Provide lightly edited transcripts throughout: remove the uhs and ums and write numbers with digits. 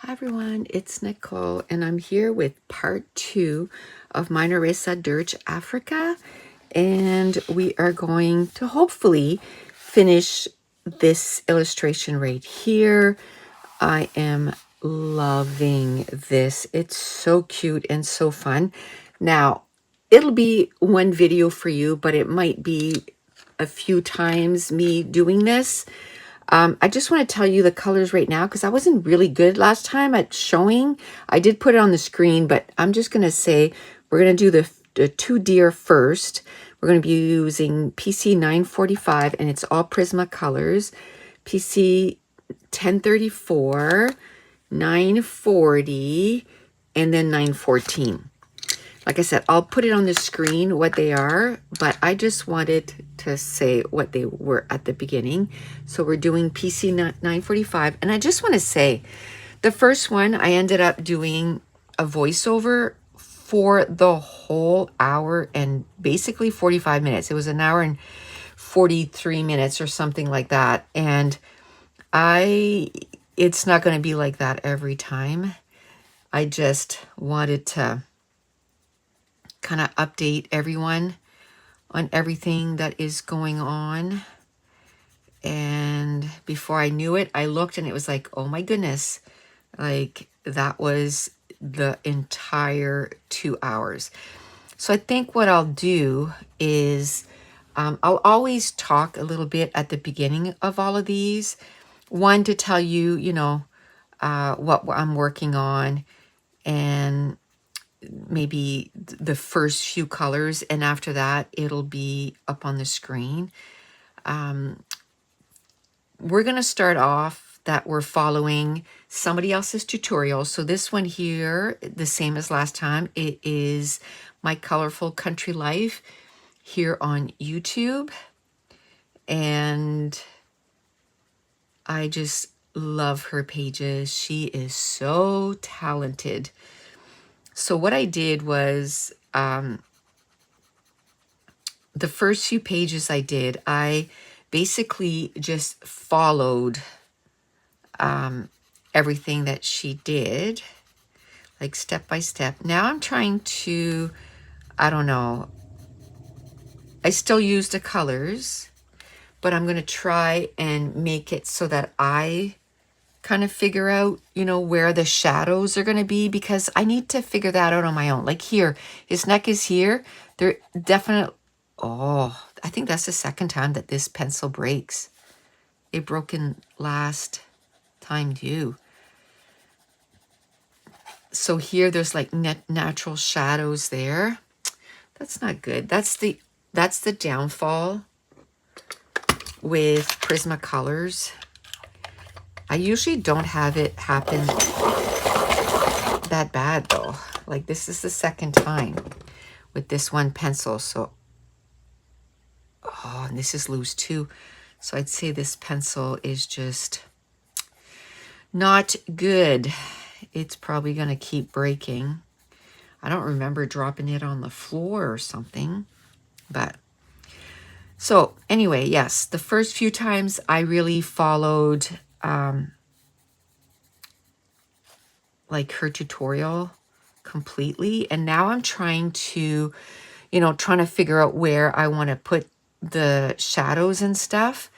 Hi everyone, it's Nicole and I'm here with part 2 of Meine, Reise, Durch, Afrika, and we are going to hopefully finish this illustration right here. I am loving this. It's so cute and so fun. Now, it'll be one video for you, but it might be a few times me doing this. I just want to tell you the colors right now because I wasn't really good last time at showing. I did put it on the screen, but I'm just going to say we're going to do the two deer first. We're going to be using PC 945 and it's all Prisma colors. PC 1034, 940, and then 914. Like I said, I'll put it on the screen what they are, but I just wanted to say what they were at the beginning. So we're doing PC 945. And I just want to say, the first one, I ended up doing a voiceover for the whole hour and basically 45 minutes. It was an hour and 43 minutes or something like that. And it's not going to be like that every time. I just wanted to kind of update everyone on everything that is going on. And before I knew it, I looked and it was like, oh my goodness, like that was the entire 2 hours. So I think what I'll do is I'll always talk a little bit at the beginning of all of these. One, to tell you, what I'm working on, and maybe the first few colors, and after that it'll be up on the screen. We're going to start off that we're following somebody else's tutorial. So this one here, the same as last time, it is My Colorful Country Life here on YouTube. And I just love her pages. She is so talented. So what I did was, the first few pages I basically just followed everything that she did, like step by step. Now I'm trying to, I don't know, I still use the colors, but I'm going to try and make it so that I kind of figure out, where the shadows are going to be, because I need to figure that out on my own. Like here, his neck is here. They're definitely, oh, I think that's the second time that this pencil breaks. It broke in last time too. So here there's like natural shadows there. That's not good. That's the downfall with Prismacolors. I usually don't have it happen that bad though. Like this is the second time with this one pencil. So, oh, and this is loose too. So I'd say this pencil is just not good. It's probably going to keep breaking. I don't remember dropping it on the floor or something, but so anyway, yes, the first few times I really followed like her tutorial completely. And now I'm trying to, figure out where I want to put the shadows and stuff.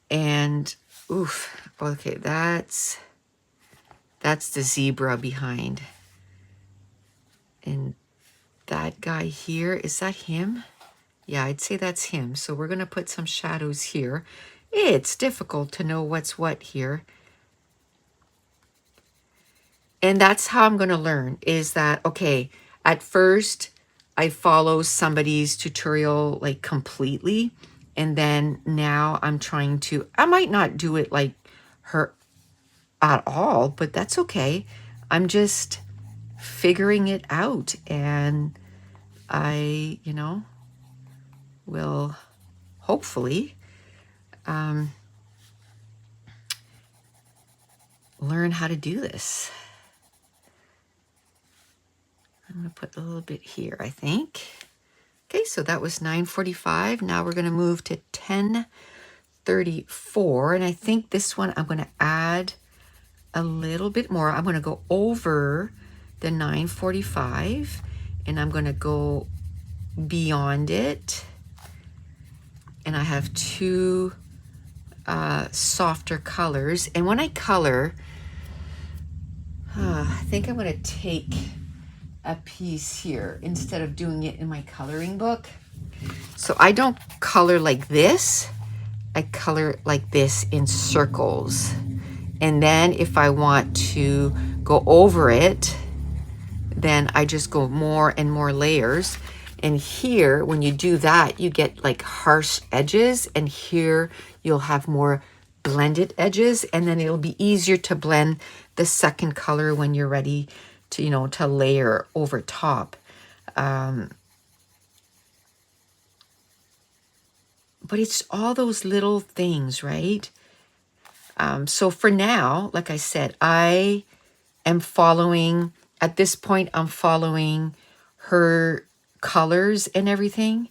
And oof, okay, that's the zebra behind. And that guy here, is that him? Yeah, I'd say that's him. So we're going to put some shadows here. It's difficult to know what's what here. And that's how I'm going to learn, is that, okay, at first I follow somebody's tutorial like completely. And then now I'm trying to, I might not do it like her at all, but that's okay. I'm just figuring it out, and I, will hopefully learn how to do this. I'm going to put a little bit here, I think. Okay, so that was 9:45. Now we're going to move to 10:34. And I think this one I'm going to add a little bit more. I'm going to go over the 945 and I'm going to go beyond it. And I have two softer colors. And when I color, I think I'm going to take a piece here instead of doing it in my coloring book. So I don't color like this. I color like this in circles. And then if I want to go over it, then I just go more and more layers. And here, when you do that, you get like harsh edges, and here you'll have more blended edges, and then it'll be easier to blend the second color when you're ready to, you know, to layer over top. But it's all those little things, right? So for now, like I said, I am following, at this point, I'm following her colors and everything.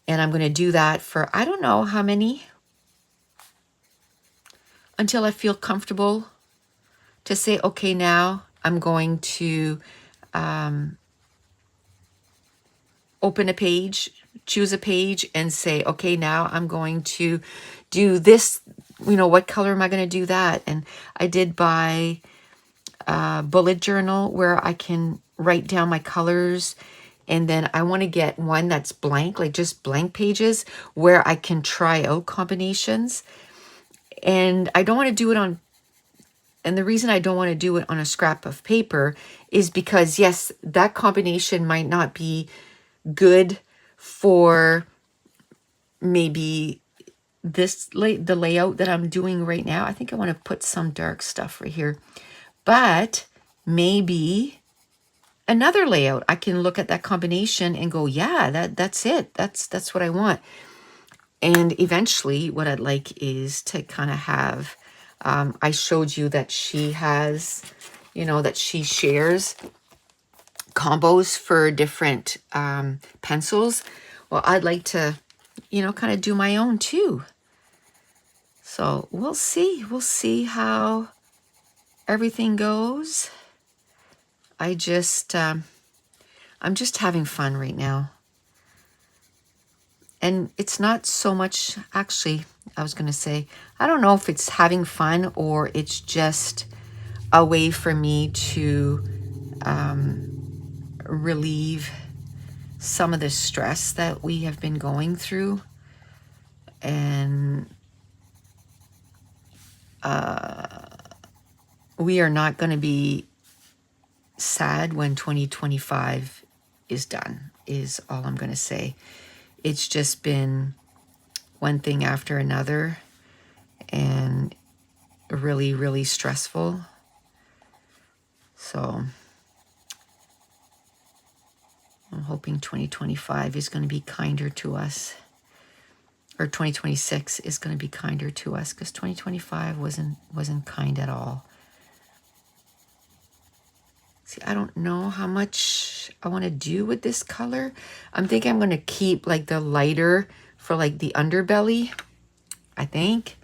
And I'm going to do that for, I don't know how many, until I feel comfortable to say, okay, now I'm going to open a page, choose a page and say, okay, now I'm going to do this. You know, what color am I going to do that? And I did buy a bullet journal where I can write down my colors. And then I want to get one that's blank, like just blank pages where I can try out combinations. And I don't want to do it on, and the reason I don't want to do it on a scrap of paper is because, yes, that combination might not be good for maybe the layout that I'm doing right now. I think I want to put some dark stuff right here, but maybe another layout, I can look at that combination and go, yeah, that's it. That's what I want. And eventually what I'd like is to kind of have, I showed you that she has, you know, that she shares combos for different pencils. Well, I'd like to, you know, kind of do my own too. So we'll see. We'll see how everything goes. I'm just having fun right now. And it's not so much, actually, I was going to say, I don't know if it's having fun or it's just a way for me to relieve some of the stress that we have been going through. And we are not going to be sad when 2025 is done, is all I'm going to say. It's just been one thing after another and really, really stressful. So I'm hoping 2025 is going to be kinder to us, or 2026 is going to be kinder to us, because 2025 wasn't kind at all. See, I don't know how much I want to do with this color. I'm thinking I'm going to keep like the lighter for like the underbelly, I think.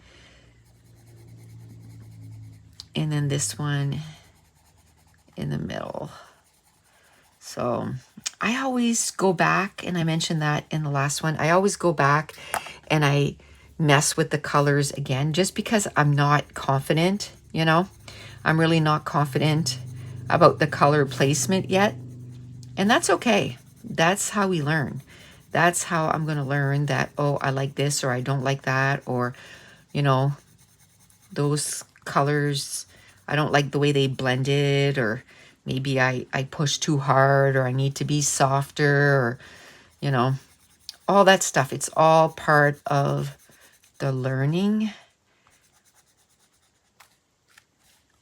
And then this one in the middle. So I always go back, and I mentioned that in the last one, I always go back and I mess with the colors again, just because I'm not confident, you know. I'm really not confident about the color placement yet. And that's okay. That's how we learn. That's how I'm going to learn that, oh, I like this or I don't like that, or, you know, those colors, I don't like the way they blended, or maybe I push too hard, or I need to be softer, or, you know, all that stuff. It's all part of the learning.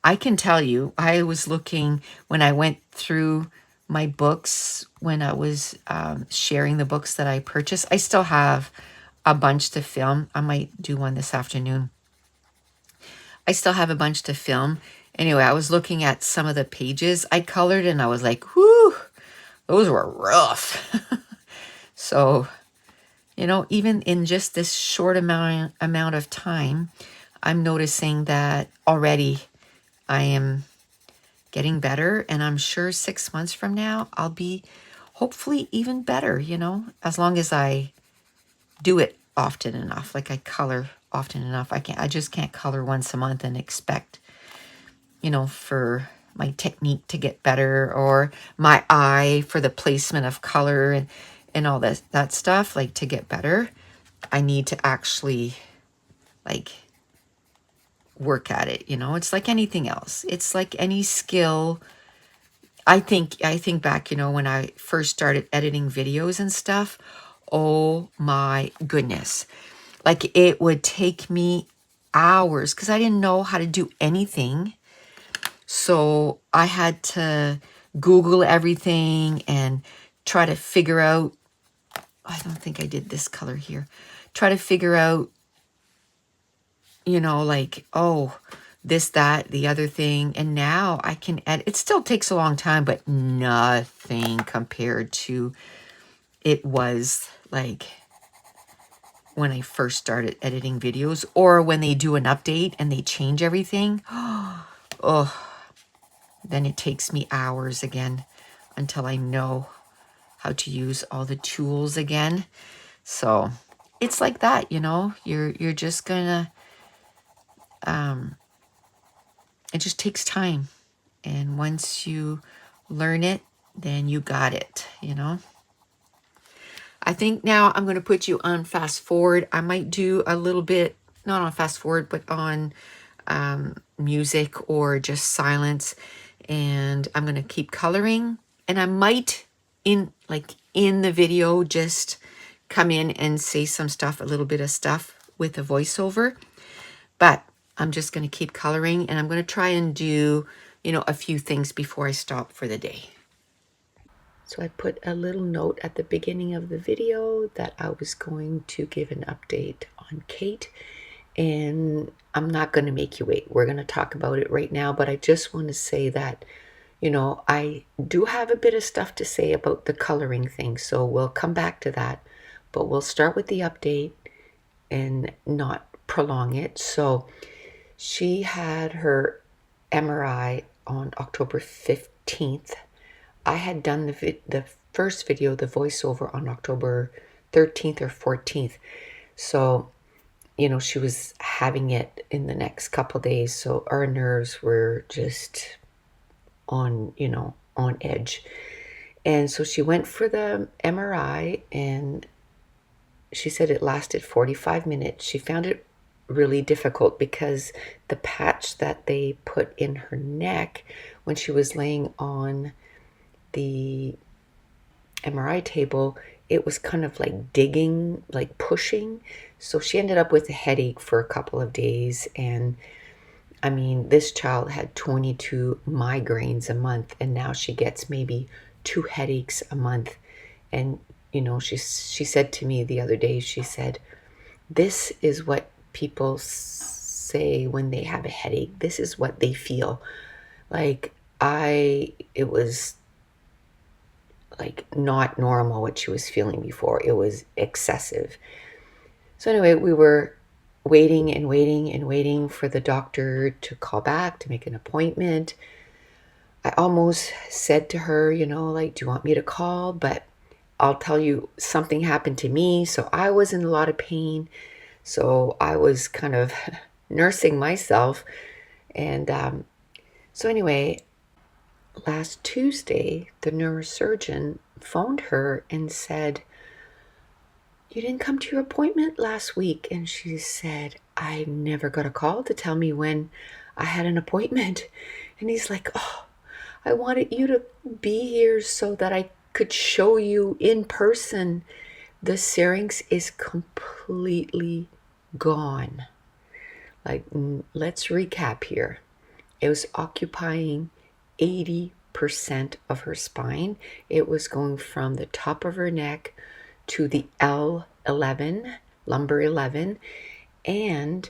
I can tell you, I was looking when I went through my books, when I was sharing the books that I purchased. I still have a bunch to film. I might do one this afternoon. I still have a bunch to film. Anyway, I was looking at some of the pages I colored, and I was like, whoo, those were rough. So, you know, even in just this short amount of time, I'm noticing that already I am getting better, and I'm sure 6 months from now, I'll be hopefully even better, you know, as long as I do it often enough. Like I color often enough. I just can't color once a month and expect, you know, for my technique to get better, or my eye for the placement of color and all that stuff, like to get better. I need to actually like work at it, you know. It's like anything else. It's like any skill. I think back, you know, when I first started editing videos and stuff. Oh my goodness. Like it would take me hours because I didn't know how to do anything. So I had to Google everything and try to figure out, I don't think I did this color here. Try to figure out, you know, like, oh, this, that, the other thing. And now I can edit. It still takes a long time, but nothing compared to it was like when I first started editing videos, or when they do an update and they change everything. Oh, then it takes me hours again until I know how to use all the tools again. So it's like that, you know, you're just gonna, it just takes time. And once you learn it, then you got it, you know. I think now I'm going to put you on fast forward. I might do a little bit, not on fast forward, but on music or just silence. And I'm going to keep coloring. And I might, in the video, just come in and say some stuff, a little bit of stuff with a voiceover. But I'm just going to keep coloring, and I'm going to try and do, you know, a few things before I stop for the day. So I put a little note at the beginning of the video that I was going to give an update on Kate, and I'm not going to make you wait. We're going to talk about it right now, but I just want to say that, you know, I do have a bit of stuff to say about the coloring thing, so we'll come back to that, but we'll start with the update and not prolong it. So she had her MRI on October 15th. I had done the first video, the voiceover, on October 13th or 14th. So, you know, she was having it in the next couple days. So our nerves were just on, you know, on edge. And so she went for the MRI, and she said it lasted 45 minutes. She found it really difficult because the patch that they put in her neck when she was laying on the MRI table, it was kind of like digging, like pushing. So she ended up with a headache for a couple of days. And I mean, this child had 22 migraines a month, and now she gets maybe 2 headaches a month. And, you know, she said to me the other day, she said, this is what people say when they have a headache. This is what they feel. Like, it was like not normal what she was feeling before. It was excessive. So anyway, we were waiting and waiting and waiting for the doctor to call back to make an appointment. I almost said to her, you know, like, do you want me to call? But I'll tell you, something happened to me. So I was in a lot of pain. So I was kind of nursing myself. And so anyway, last Tuesday, the neurosurgeon phoned her and said, you didn't come to your appointment last week. And she said, I never got a call to tell me when I had an appointment. And he's like, oh, I wanted you to be here so that I could show you in person. The syrinx is completely gone. Like, let's recap here. It was occupying 80% of her spine. It was going from the top of her neck to the L11, lumbar 11, and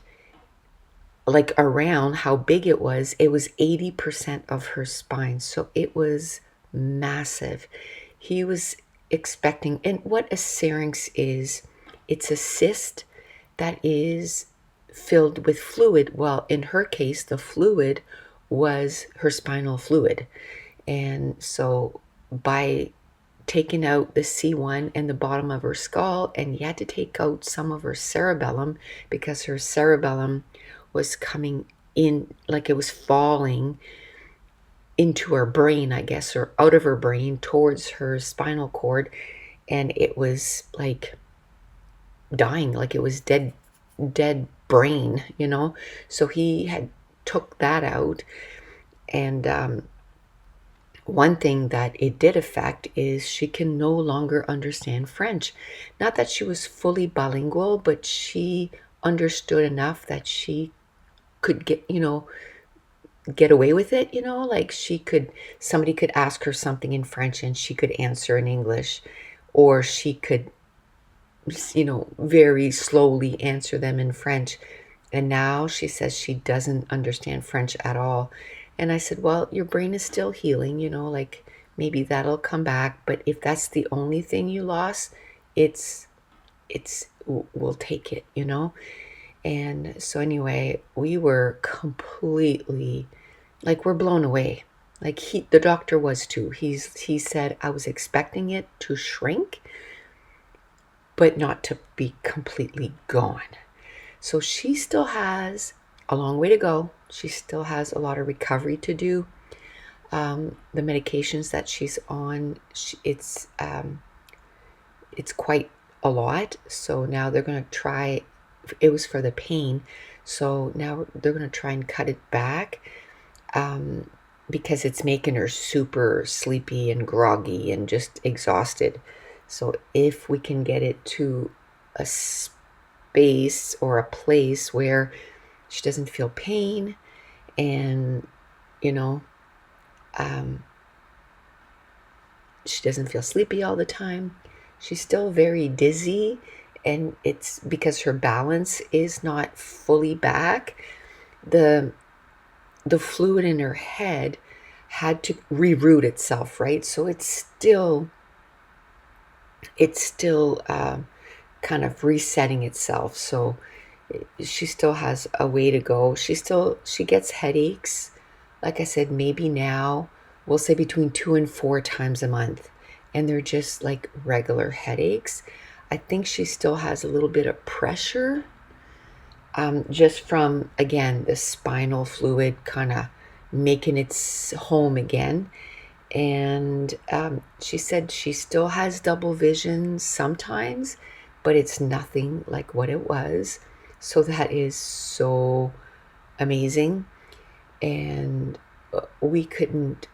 like around how big it was 80% of her spine. So it was massive. He was expecting, and what a syrinx is, it's a cyst that is filled with fluid. Well, in her case, the fluid was her spinal fluid. And so by taking out the C1 and the bottom of her skull, and you had to take out some of her cerebellum because her cerebellum was coming in, like it was falling into her brain, I guess, or out of her brain towards her spinal cord. And it was like dying, like it was dead brain, you know. So he had took that out. And one thing that it did affect is she can no longer understand French. Not that she was fully bilingual, but she understood enough that she could get away with it, like somebody could ask her something in French and she could answer in English, or she could, very slowly answer them in French. And now she says she doesn't understand French at all. And I said, well, your brain is still healing, like maybe that'll come back. But if that's the only thing you lost, we'll take it. And so anyway, we were completely, like, we're blown away. Like the doctor was too. He said, I was expecting it to shrink, but not to be completely gone. So she still has a long way to go. She still has a lot of recovery to do. The medications that she's on, it's quite a lot. So now they're going to try, it was for the pain. So now they're going to try and cut it back because it's making her super sleepy and groggy and just exhausted. So if we can get it to a space or a place where she doesn't feel pain and, she doesn't feel sleepy all the time. She's still very dizzy, and it's because her balance is not fully back. The fluid in her head had to reroute itself, right? So it's still kind of resetting itself. So she still has a way to go. She gets headaches. Like I said, maybe now we'll say between 2 and 4 times a month. And they're just like regular headaches. I think she still has a little bit of pressure just from, again, the spinal fluid kind of making its home again. And she said she still has double vision sometimes, but it's nothing like what it was. So that is so amazing. And we couldn't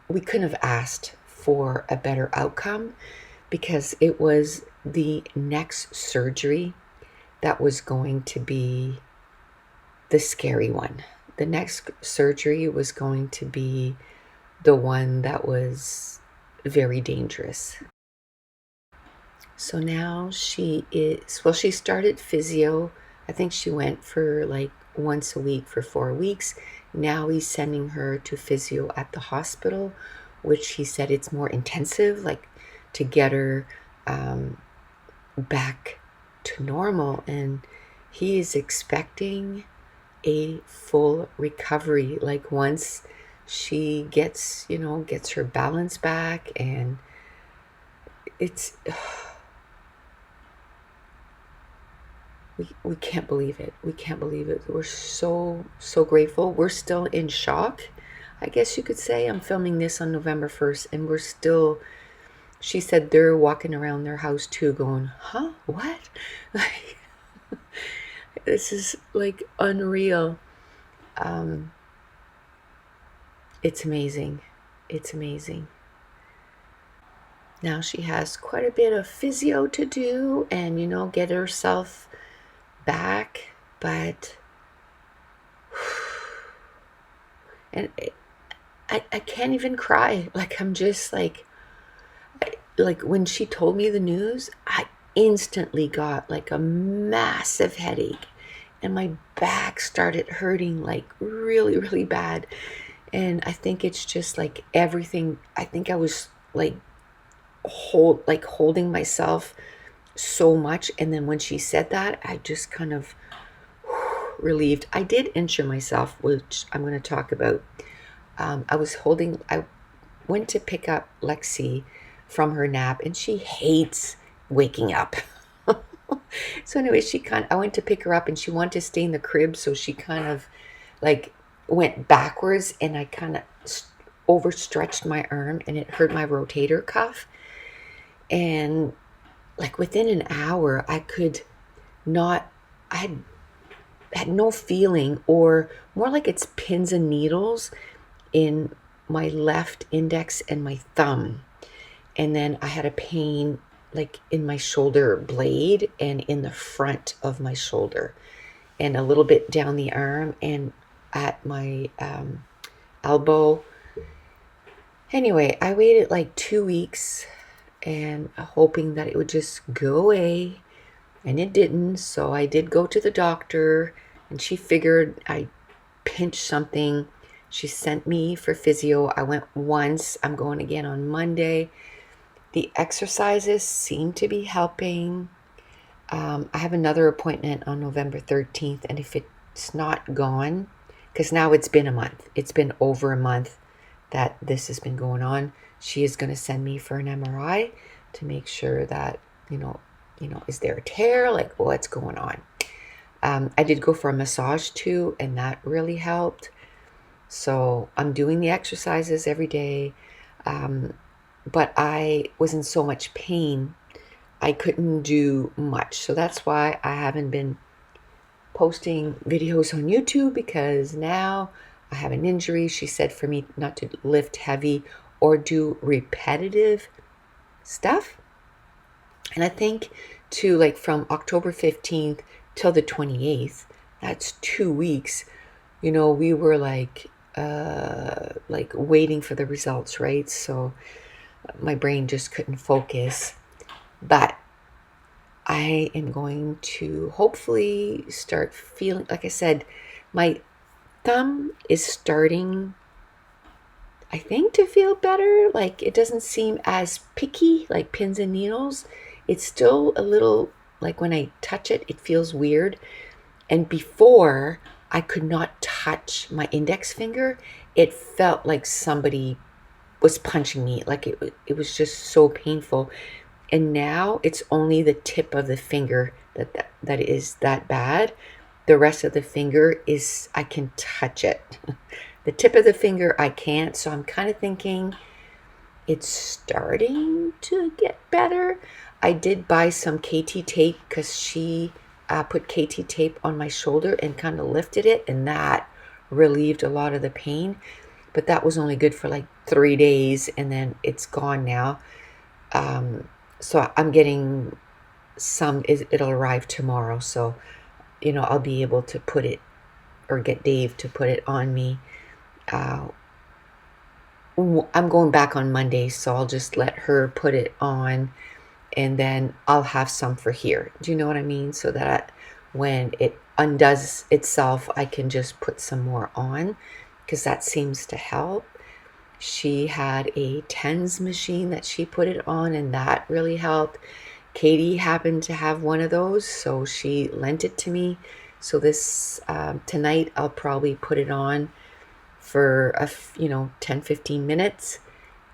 have asked for a better outcome, because it was the next surgery that was going to be the scary one. The next surgery was going to be the one that was very dangerous. So now she started physio. I think she went for like once a week for 4 weeks. Now he's sending her to physio at the hospital, which he said it's more intensive, like to get her back to normal. And he is expecting a full recovery, like once she gets her balance back. And it's we can't believe it. We're so grateful. We're still in shock, I guess you could say. I'm filming this on November 1st, and we're still, she said they're walking around their house too going, huh, what? Like, this is like unreal. It's amazing. Now she has quite a bit of physio to do and, get herself back, but and I can't even cry. Like, I'm just like when she told me the news, I instantly got like a massive headache, and my back started hurting like really, really bad. And I think it's just like everything. I think I was like holding myself so much, and then when she said that, I just kind of relieved. I did injure myself, which I'm going to talk about. I went to pick up Lexi from her nap, and she hates waking up. So anyway, I went to pick her up, and she wanted to stay in the crib, so she kind of like went backwards, and I kind of overstretched my arm, and it hurt my rotator cuff. And like within an hour, I could not, I had no feeling, or more like it's pins and needles in my left index and my thumb. And then I had a pain like in my shoulder blade and in the front of my shoulder, and a little bit down the arm and at my elbow. Anyway, I waited like 2 weeks and hoping that it would just go away, and it didn't. So I did go to the doctor, and she figured I pinched something. She sent me for physio. I went once. I'm going again on Monday. The exercises seem to be helping. I have another appointment on November 13th, and if it's not gone, because now it's been a month, it's been over a month that this has been going on, she is going to send me for an MRI to make sure that, is there a tear? Like, what's going on? I did go for a massage too, and that really helped. So I'm doing the exercises every day. But I was in so much pain, I couldn't do much. So that's why I haven't been posting videos on YouTube, because now I have an injury. She said for me not to lift heavy or do repetitive stuff. And I think to like from October 15th till the 28th, that's 2 weeks, we were like waiting for the results, right? So my brain just couldn't focus. But I am going to hopefully start feeling, like I said, my thumb is starting, I think, to feel better. Like it doesn't seem as picky, like pins and needles. It's still a little, like when I touch it, it feels weird. And before, I could not touch my index finger. It felt like somebody was punching me. Like it was just so painful. And now it's only the tip of the finger that is that bad. The rest of the finger is, I can touch it. The tip of the finger I can't. So I'm kind of thinking it's starting to get better. I did buy some KT tape because she put KT tape on my shoulder and kind of lifted it, and that relieved a lot of the pain. But that was only good for like 3 days, and then it's gone now. So I'm getting it'll arrive tomorrow. So, I'll be able to put it, or get Dave to put it on me. I'm going back on Monday, so I'll just let her put it on, and then I'll have some for here. Do you know what I mean? So that when it undoes itself, I can just put some more on, because that seems to help. She had a TENS machine that she put it on, and that really helped. Katie happened to have one of those, so she lent it to me. So this tonight I'll probably put it on for 10-15 minutes,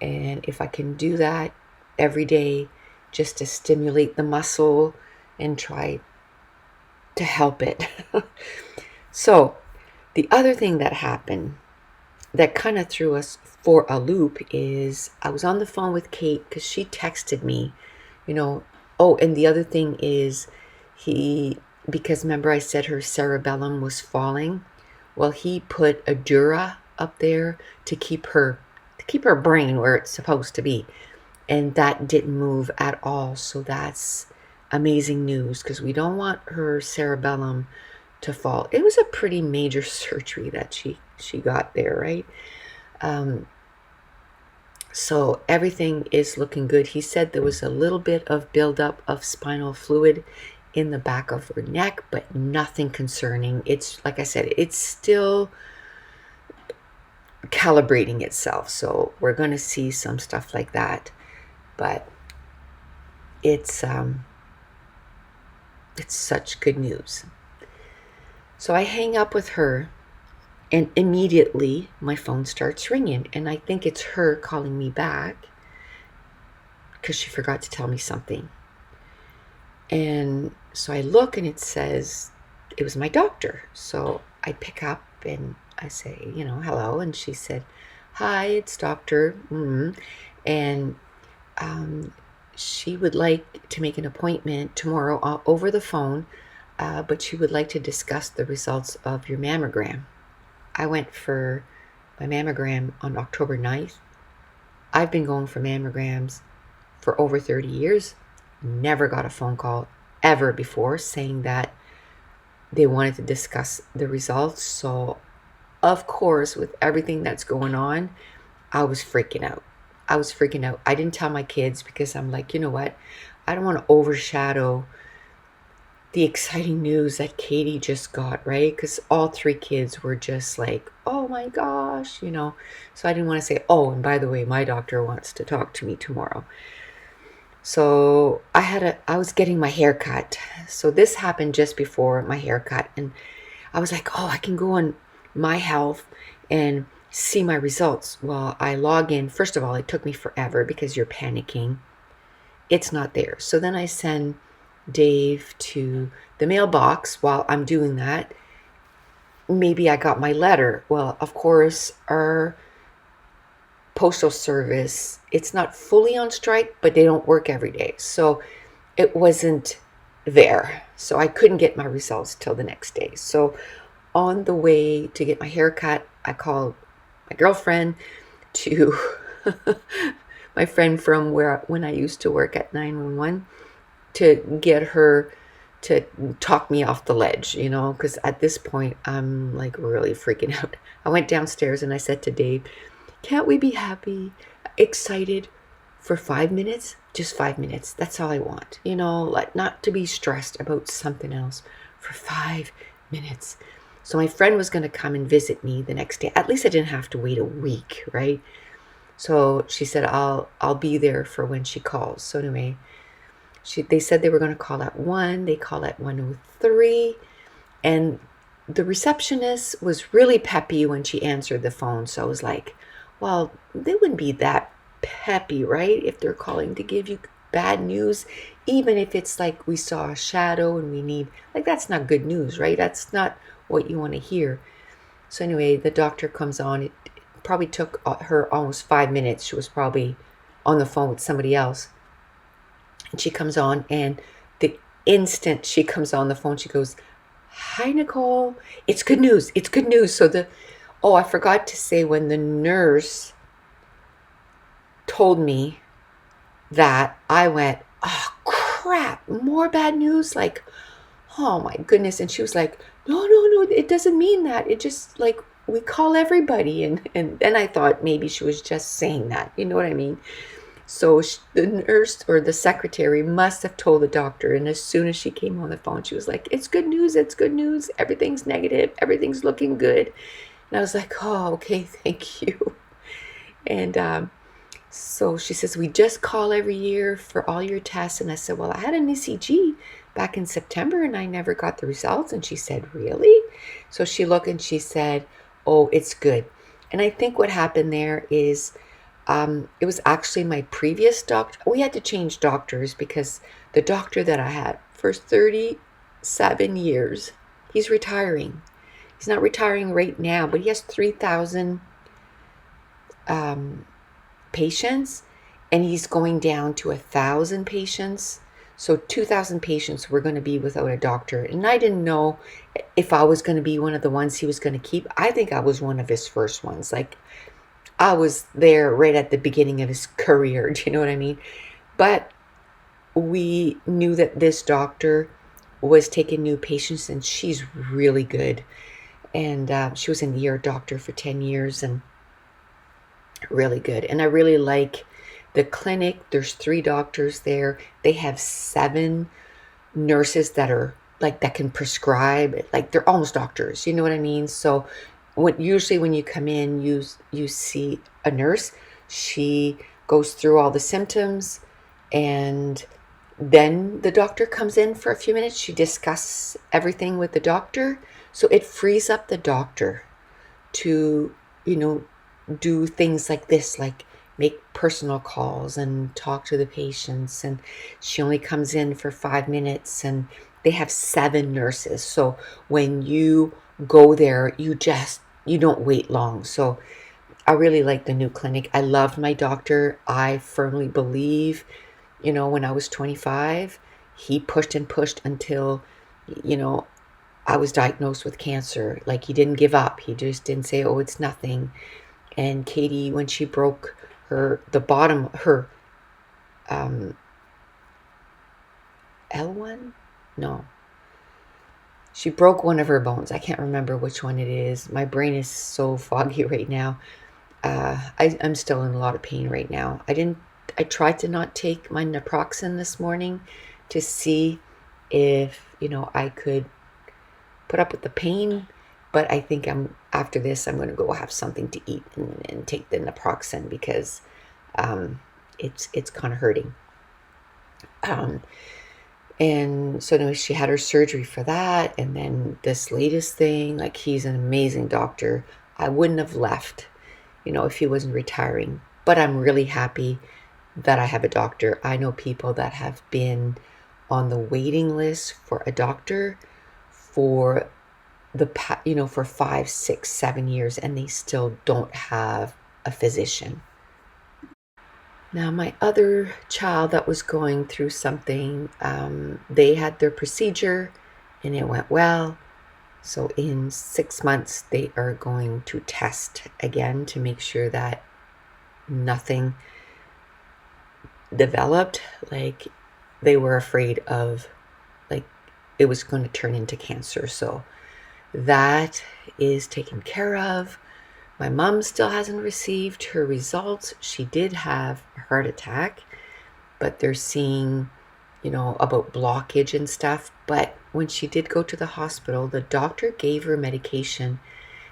and if I can do that every day just to stimulate the muscle and try to help it. So the other thing that happened that kind of threw us for a loop is I was on the phone with Kate because she texted me, oh, and the other thing is because remember I said her cerebellum was falling. Well, he put a Dura up there to keep her brain where it's supposed to be, and that didn't move at all. So that's amazing news, because we don't want her cerebellum to fall. It was a pretty major surgery that she got there, right? So everything is looking good. He said there was a little bit of buildup of spinal fluid in the back of her neck, but nothing concerning. It's, like I said, it's still calibrating itself. So we're going to see some stuff like that. But it's such good news. So I hang up with her, and immediately my phone starts ringing, and I think it's her calling me back because she forgot to tell me something. And so I look, and it says it was my doctor. So I pick up and I say, hello. And she said, hi, it's Doctor. And she would like to make an appointment tomorrow over the phone, but she would like to discuss the results of your mammogram. I went for my mammogram on October 9th. I've been going for mammograms for over 30 years. Never got a phone call ever before saying that they wanted to discuss the results. So, of course, with everything that's going on, I was freaking out. I didn't tell my kids because I'm like, you know what? I don't want to overshadow the exciting news that Katie just got, right? Because all 3 kids were just like, oh my gosh, So I didn't want to say, oh, and by the way, my doctor wants to talk to me tomorrow. So I was getting my hair cut. So this happened just before my haircut. And I was like, oh, I can go on My Health and see my results. Well, I log in. First of all, it took me forever because you're panicking. It's not there. So then I send Dave to the mailbox while I'm doing that. Maybe I got my letter. Well, of course, our postal service, it's not fully on strike, but they don't work every day. So it wasn't there. So I couldn't get my results till the next day. So on the way to get my hair cut, I called my girlfriend to my friend from when I used to work at 911 to get her to talk me off the ledge, because at this point I'm like really freaking out. I went downstairs and I said to Dave, can't we be happy, excited for 5 minutes? Just 5 minutes. That's all I want. Like not to be stressed about something else for 5 minutes. So my friend was going to come and visit me the next day. At least I didn't have to wait a week, right? So she said, I'll be there for when she calls. So anyway, they said they were going to call at 1. They called at 1:03. And the receptionist was really peppy when she answered the phone. So I was like, well, they wouldn't be that peppy, right? If they're calling to give you bad news, even if it's like we saw a shadow and we need, like, that's not good news, right? That's not what you want to hear. So anyway, the doctor comes on. It probably took her almost 5 minutes. She was probably on the phone with somebody else. And she comes on, and the instant she comes on the phone, she goes, hi, Nicole. It's good news. It's good news. So I forgot to say, when the nurse told me that, I went, oh, crap, more bad news? Like, oh my goodness. And she was like, no, it doesn't mean that. It just, like, we call everybody. And then I thought maybe she was just saying that. You know what I mean? So the nurse or the secretary must have told the doctor. And as soon as she came on the phone, she was like, it's good news. It's good news. Everything's negative. Everything's looking good. And I was like, oh, okay, thank you. And so she says, we just call every year for all your tests. And I said, well, I had an ECG back in September and I never got the results. And she said, really? So she looked and she said, oh, it's good. And I think what happened there is it was actually my previous doctor. We had to change doctors because the doctor that I had for 37 years, he's retiring. He's not retiring right now, but he has 3,000 patients, and he's going down to 1,000 patients. So 2,000 patients were going to be without a doctor. And I didn't know if I was going to be one of the ones he was going to keep. I think I was one of his first ones. Like, I was there right at the beginning of his career. Do you know what I mean? But we knew that this doctor was taking new patients, and she's really good. And she was an ER doctor for 10 years and really good. And I really like the clinic. There's 3 doctors there. They have 7 nurses that are like, that can prescribe. Like, they're almost doctors. You know what I mean? So usually when you come in, you see a nurse. She goes through all the symptoms, and then the doctor comes in for a few minutes. She discusses everything with the doctor. So it frees up the doctor to, you know, do things like this, like make personal calls and talk to the patients. And she only comes in for 5 minutes, and they have 7 nurses. So when you go there, you don't wait long. So I really like the new clinic. I loved my doctor. I firmly believe, when I was 25, he pushed and pushed until, you know, I was diagnosed with cancer. Like, he didn't give up. He just didn't say, "Oh, it's nothing." And Katie, when she broke her um, L1, no, she broke one of her bones. I can't remember which one it is. My brain is so foggy right now. I'm still in a lot of pain right now. I tried to not take my naproxen this morning to see if, I could put up with the pain, but I think after this, I'm going to go have something to eat and take the naproxen, because it's kind of hurting. And so anyway, she had her surgery for that. And then this latest thing, like, he's an amazing doctor. I wouldn't have left, if he wasn't retiring. But I'm really happy that I have a doctor. I know people that have been on the waiting list for a doctor for for 5, 6, 7 years, and they still don't have a physician. Now, my other child that was going through something, they had their procedure and it went well. So in 6 months, they are going to test again to make sure that nothing developed. Like, they were afraid of, like, it was going to turn into cancer. So that is taken care of. My mom still hasn't received her results. She did have a heart attack, but they're seeing, about blockage and stuff. But when she did go to the hospital, the doctor gave her medication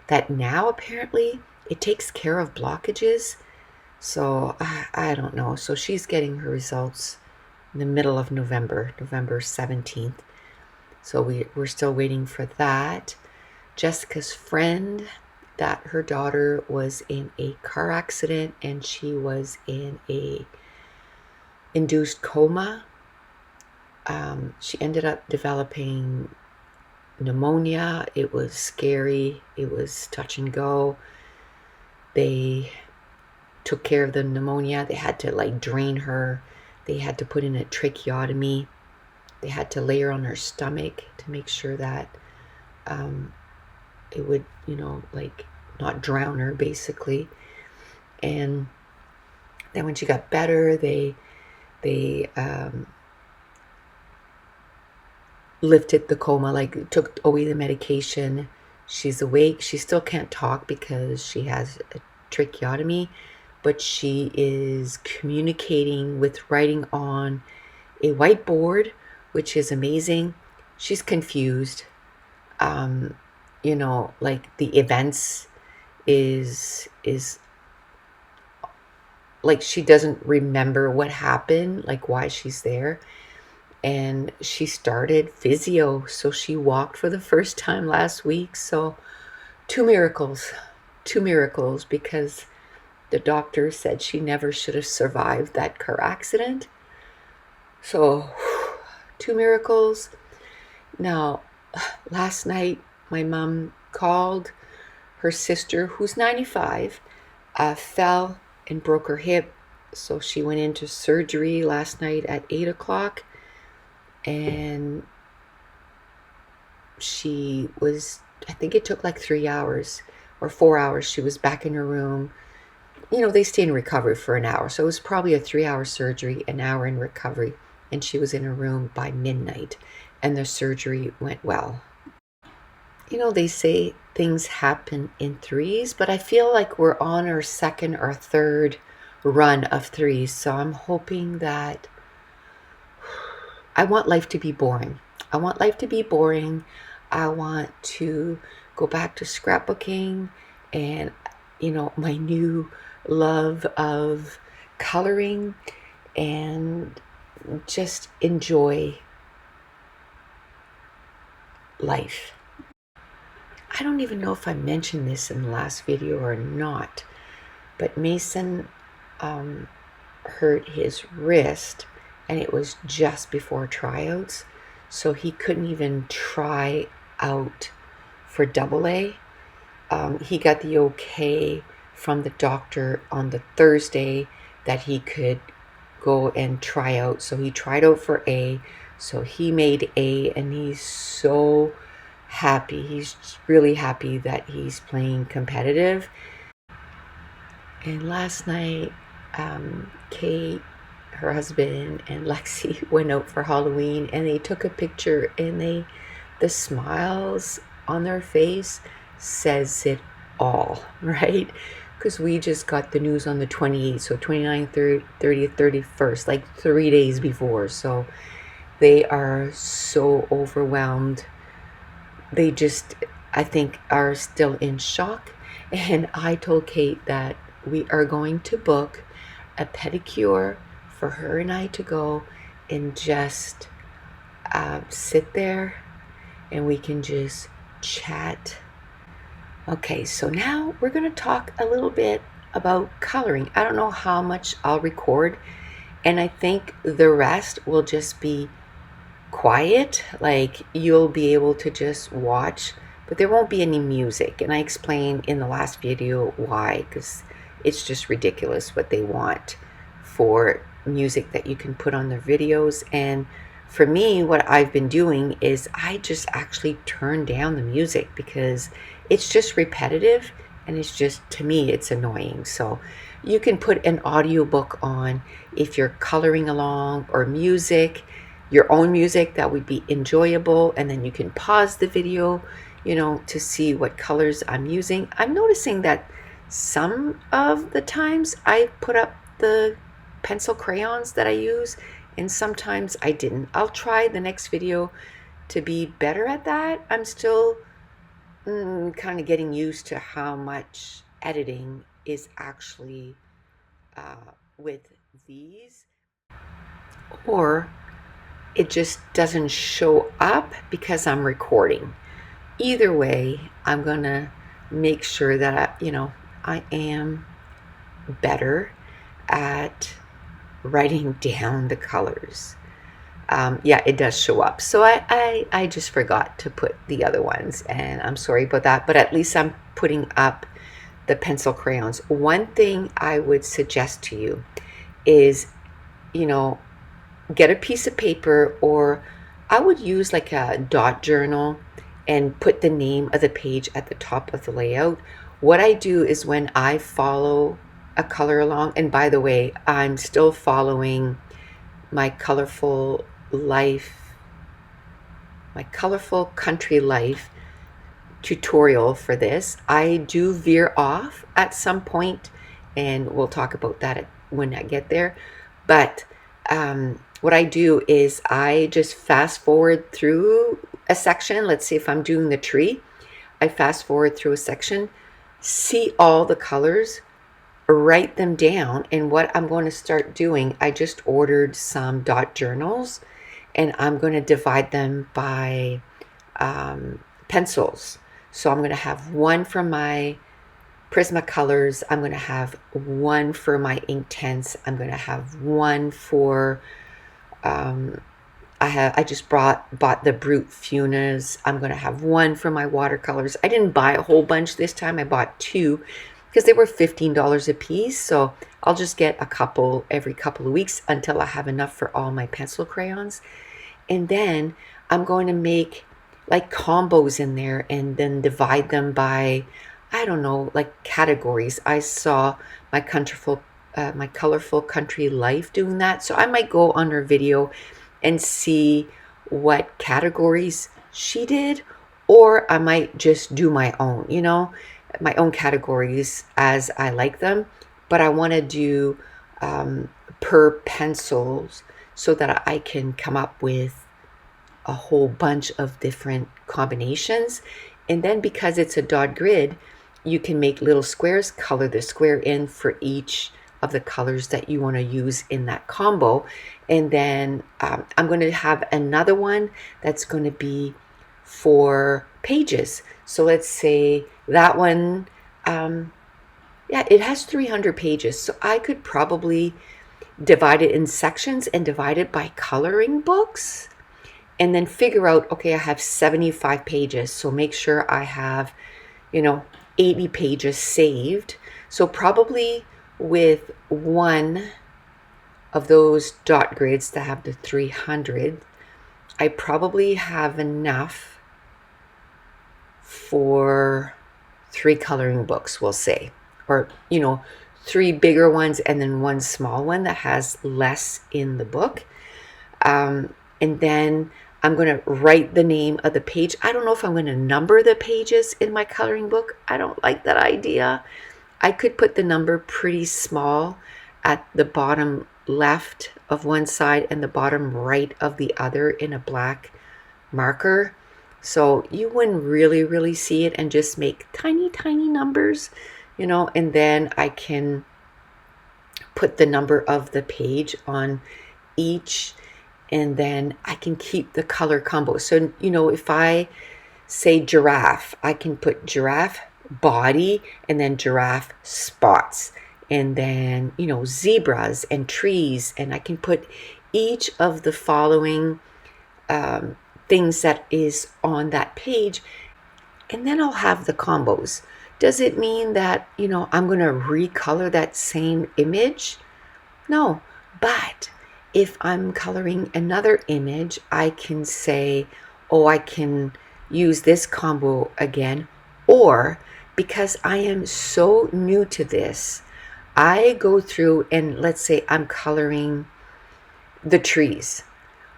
that now apparently it takes care of blockages. So I don't know. So she's getting her results in the middle of November 17th. So we're still waiting for that. Jessica's friend, that her daughter was in a car accident and she was in a induced coma. She ended up developing pneumonia. It was scary. It was touch and go. They took care of the pneumonia. They had to drain her. They had to put in a tracheotomy. They had to lay her on her stomach to make sure that it would, not drown her, basically. And then when she got better, they lifted the coma, took away the medication. She's awake. She still can't talk because she has a tracheotomy, but she is communicating with writing on a whiteboard, which is amazing. She's confused. The events is like, she doesn't remember what happened, like why she's there. And she started physio, so she walked for the first time last week. So two miracles, because the doctor said she never should have survived that car accident. So 2 miracles. Now, last night, my mom called. Her sister, who's 95, fell and broke her hip. So she went into surgery last night at 8 o'clock. And I think it took 3 hours or 4 hours. She was back in her room. They stay in recovery for an hour. So it was probably a 3-hour surgery, an hour in recovery. And she was in her room by midnight. And the surgery went well. They say things happen in threes, but I feel like we're on our second or third run of threes. So I'm hoping that I want life to be boring. I want to go back to scrapbooking and, my new love of coloring, and just enjoy life. I don't even know if I mentioned this in the last video or not, but Mason hurt his wrist, and it was just before tryouts, so he couldn't even try out for double A. He got the okay from the doctor on the Thursday that he could go and try out. So he tried out for A, so he made A, and he's so happy. He's really happy that he's playing competitive. And last night, Kate, her husband, and Lexi went out for Halloween, and they took a picture, and the smiles on their face says it all, right? Because we just got the news on the 28th, so 29th, 30th, 31st, like 3 days before. So they are so overwhelmed. They just, I think, are still in shock. And I told Kate that we are going to book a pedicure for her and I to go and just sit there, and we can just chat. Okay, so now we're going to talk a little bit about coloring. I don't know how much I'll record, and I think the rest will just be quiet. Like, you'll be able to just watch, but there won't be any music. And I explained in the last video why, because it's just ridiculous what they want for music that you can put on their videos. And for me, what I've been doing is I just actually turn down the music because it's just repetitive, and it's just, to me, it's annoying. So you can put an audiobook on if you're coloring along, or music, your own music that would be enjoyable, and then you can pause the video, to see what colors I'm using. I'm noticing that some of the times I put up the pencil crayons that I use, and sometimes I didn't. I'll try the next video to be better at that. I'm still kind of getting used to how much editing is actually with these, or it just doesn't show up because I'm recording. Either way, I'm gonna make sure that I am better at writing down the colors. Yeah, it does show up. So I just forgot to put the other ones, and I'm sorry about that, but at least I'm putting up the pencil crayons. One thing I would suggest to you is, get a piece of paper, or I would use like a dot journal and put the name of the page at the top of the layout. What I do is, when I follow a color along, and by the way, I'm still following my colorful country life tutorial for this. I do veer off at some point, and we'll talk about that when I get there. But what I do is I just fast forward through a section. Let's see, if I'm doing the tree, I fast forward through a section, see all the colors, write them down. And what I'm going to start doing, I just ordered some dot journals, and I'm going to divide them by pencils. So I'm going to have one for my Prismacolors, I'm going to have one for my Inktense, I'm going to have one for I just bought the Brute Funas. I'm going to have one for my watercolors. I didn't buy a whole bunch this time. I bought two because they were $15 a piece. So I'll just get a couple every couple of weeks until I have enough for all my pencil crayons. And then I'm going to make like combos in there, and then divide them by, I don't know, like categories. I saw my colorful country life doing that. So I might go on her video and see what categories she did, or I might just do my own, my own categories as I like them. But I want to do per pencils so that I can come up with a whole bunch of different combinations. And then, because it's a dot grid, you can make little squares, color the square in for each of the colors that you want to use in that combo. And then I'm going to have another one that's going to be for pages. So let's say that one, yeah, it has 300 pages. So I could probably divide it in sections and divide it by coloring books, and then figure out, okay, I have 75 pages. So make sure I have, 80 pages saved. So probably with one of those dot grids that have the 300, I probably have enough for 3 coloring books, we'll say, or 3 bigger ones and then 1 small one that has less in the book. And then I'm going to write the name of the page. I don't know if I'm going to number the pages in my coloring book. I don't like that idea. I could put the number pretty small at the bottom left of one side and the bottom right of the other in a black marker. So you wouldn't really see it, and just make tiny numbers, and then I can put the number of the page on each, and then I can keep the color combo. So, if I say giraffe, I can put giraffe body and then giraffe spots, and then, zebras and trees, and I can put each of the following things that is on that page, and then I'll have the combos. Does it mean that, I'm going to recolor that same image? No, but if I'm coloring another image, I can say, oh, I can use this combo again. Or because I am so new to this, I go through and let's say I'm coloring the trees.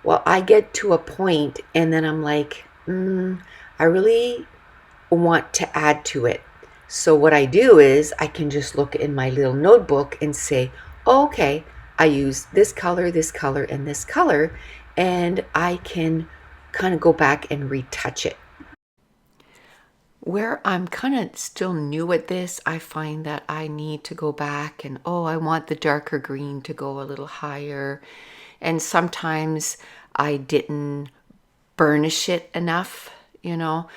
Well, I get to a point and then I'm like, I really want to add to it. So what I do is I can just look in my little notebook and say, oh, okay, I use this color, and this color, and I can kind of go back and retouch it. Where I'm kind of still new at this, I find that I need to go back and, I want the darker green to go a little higher. And sometimes I didn't burnish it enough, You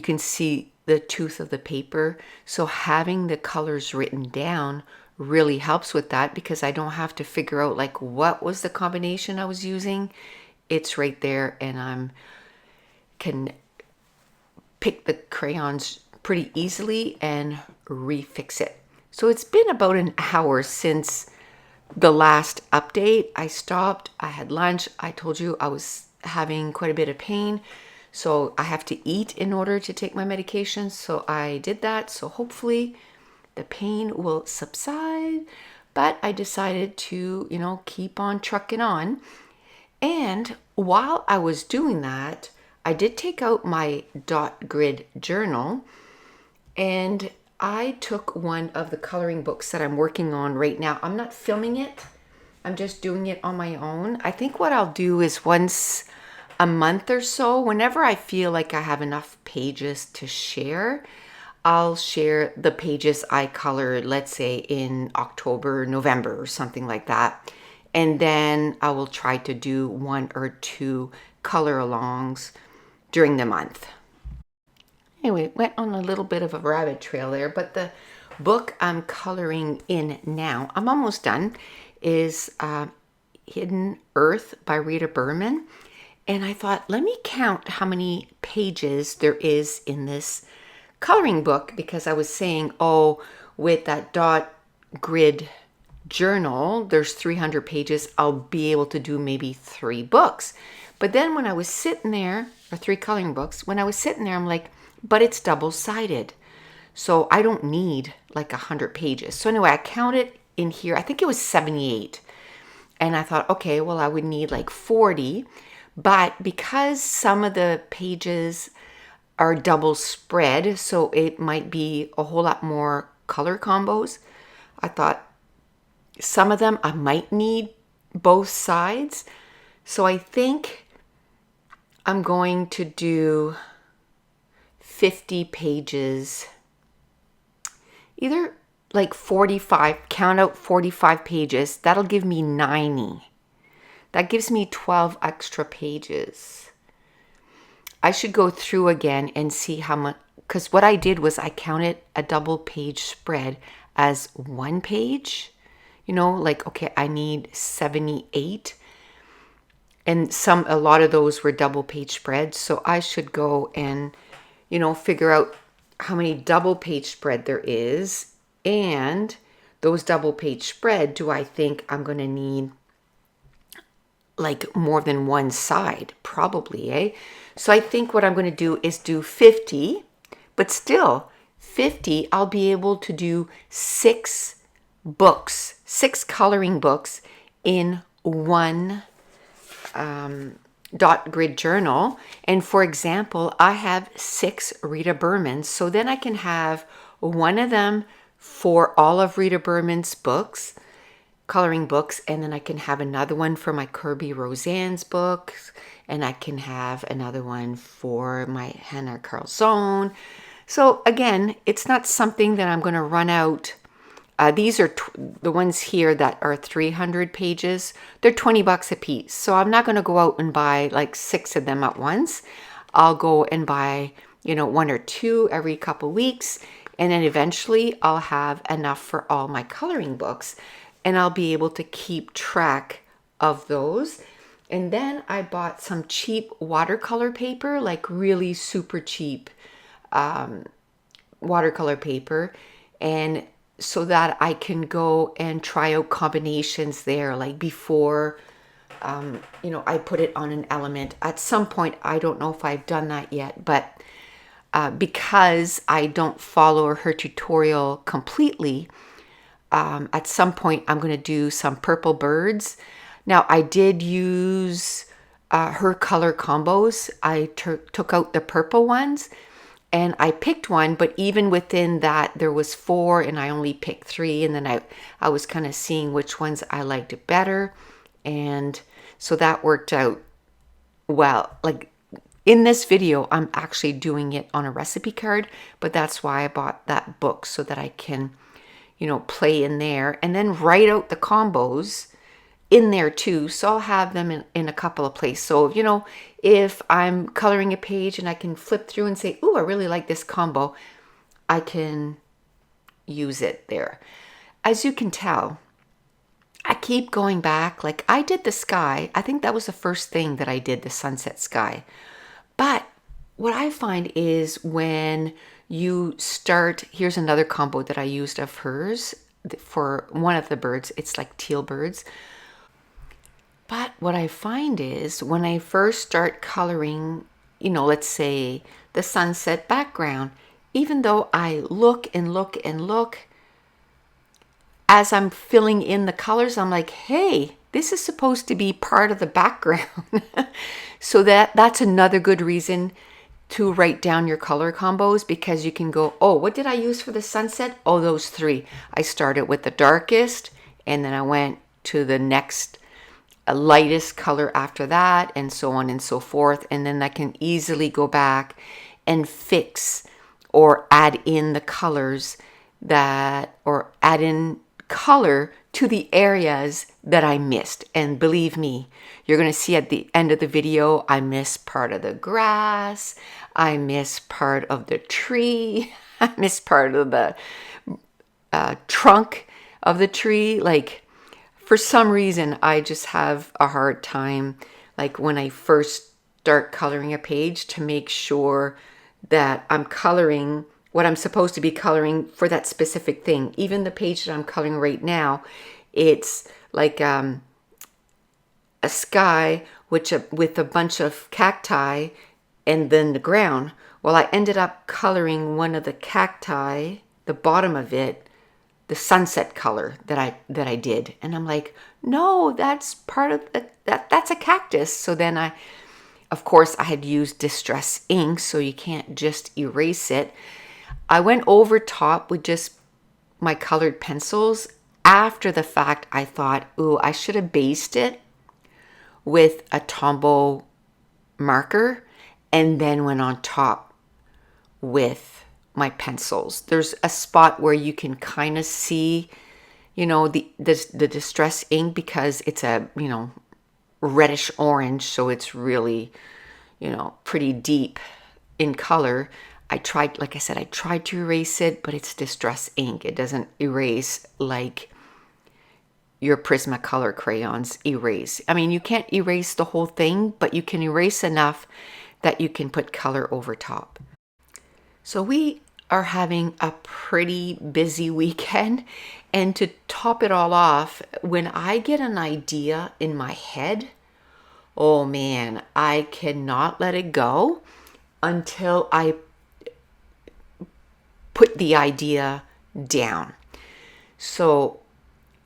can see the tooth of the paper. So having the colors written down really helps with that, because I don't have to figure out like what was the combination I was using. It's right there, and I can pick the crayons pretty easily and refix it. So it's been about an hour since the last update. I stopped, I had lunch. I told you I was having quite a bit of pain, so I have to eat in order to take my medication. So I did that. So hopefully the pain will subside, but I decided to, keep on trucking on. And while I was doing that, I did take out my dot grid journal, and I took one of the coloring books that I'm working on right now. I'm not filming it. I'm just doing it on my own. I think what I'll do is once a month or so, whenever I feel like I have enough pages to share, I'll share the pages I colored, let's say in October, November, or something like that. And then I will try to do 1 or 2 color alongs during the month. Anyway, went on a little bit of a rabbit trail there, but the book I'm coloring in now, I'm almost done, is Hidden Earth by Rita Berman. And I thought, let me count how many pages there is in this coloring book, because I was saying, with that dot grid journal, there's 300 pages. I'll be able to do maybe 3 books. But then when I was sitting there, or 3 coloring books, when I was sitting there, I'm like, but it's double-sided. So I don't need like 100 pages. So anyway, I counted in here, I think it was 78. And I thought, okay, well, I would need like 40. But because some of the pages are double spread, so it might be a whole lot more color combos, I thought some of them I might need both sides. So I think I'm going to do 50 pages, either like 45, count out 45 pages. That'll give me 90. That gives me 12 extra pages. I should go through again and see how much, because what I did was I counted a double page spread as one page, you know, like, okay, I need 78. And a lot of those were double page spreads. So I should go and, you know, figure out how many double page spread there is. And those double page spread, do I think I'm going to need like more than one side? Probably, eh? So I think what I'm going to do is do 50, but still 50, I'll be able to do 6 books, 6 coloring books in one dot grid journal. And for example, I have 6 Rita Bermans, so then I can have one of them for all of Rita Berman's books, coloring books, and then I can have another one for my Kirby Roseanne's books, and I can have another one for my Hannah Carlzone. So again, it's not something that I'm going to run out. These are the ones here that are 300 pages. They're $20 a piece. So I'm not going to go out and buy like 6 of them at once. I'll go and buy, you know, 1 or 2 every couple weeks. And then eventually I'll have enough for all my coloring books. And I'll be able to keep track of those. And then I bought some cheap watercolor paper, like really super cheap watercolor paper. And so that I can go and try out combinations there, like before, you know, I put it on an element. At some point, I don't know if I've done that yet, but because I don't follow her tutorial completely, at some point I'm going to do some purple birds. Now, I did use her color combos. I took out the purple ones, and I picked one, but even within that, there was 4, and I only picked 3. And then I was kind of seeing which ones I liked better. And so that worked out well. Like in this video, I'm actually doing it on a recipe card, but that's why I bought that book, so that I can, you know, play in there and then write out the combos in there too. So I'll have them in a couple of places. So, you know, if I'm coloring a page and I can flip through and say, oh, I really like this combo, I can use it there. As you can tell, I keep going back. Like I did the sky. I think that was the first thing that I did, the sunset sky. But what I find is when you start, here's another combo that I used of hers for one of the birds. It's like teal birds. But what I find is when I first start coloring, you know, let's say the sunset background, even though I look and look and look, as I'm filling in the colors, I'm like, hey, this is supposed to be part of the background. So that's another good reason to write down your color combos, because you can go, oh, what did I use for the sunset? Oh, those 3. I started with the darkest, and then I went to the next lightest color after that, and so on and so forth. And then I can easily go back and fix or add in the colors that, or add in color to the areas that I missed. And believe me, you're going to see at the end of the video, I miss part of the grass, I miss part of the tree, I miss part of the trunk of the tree. Like, for some reason, I just have a hard time, like when I first start coloring a page, to make sure that I'm coloring what I'm supposed to be coloring for that specific thing. Even the page that I'm coloring right now, it's like a sky with a bunch of cacti and then the ground. Well, I ended up coloring one of the cacti, the bottom of it, the sunset color that I did. And I'm like, no, that's part of that's a cactus. So then of course I had used distress ink, so you can't just erase it. I went over top with just my colored pencils. After the fact, I thought, ooh, I should have based it with a Tombow marker and then went on top with my pencils. There's a spot where you can kind of see, you know, the distress ink, because it's a, you know, reddish orange, so it's really, pretty deep in color. I tried, like I said, I tried to erase it, but it's distress ink. It doesn't erase like your Prismacolor crayons erase. I mean, you can't erase the whole thing, but you can erase enough that you can put color over top. So we are having a pretty busy weekend. And to top it all off, when I get an idea in my head, oh man, I cannot let it go until I put the idea down. So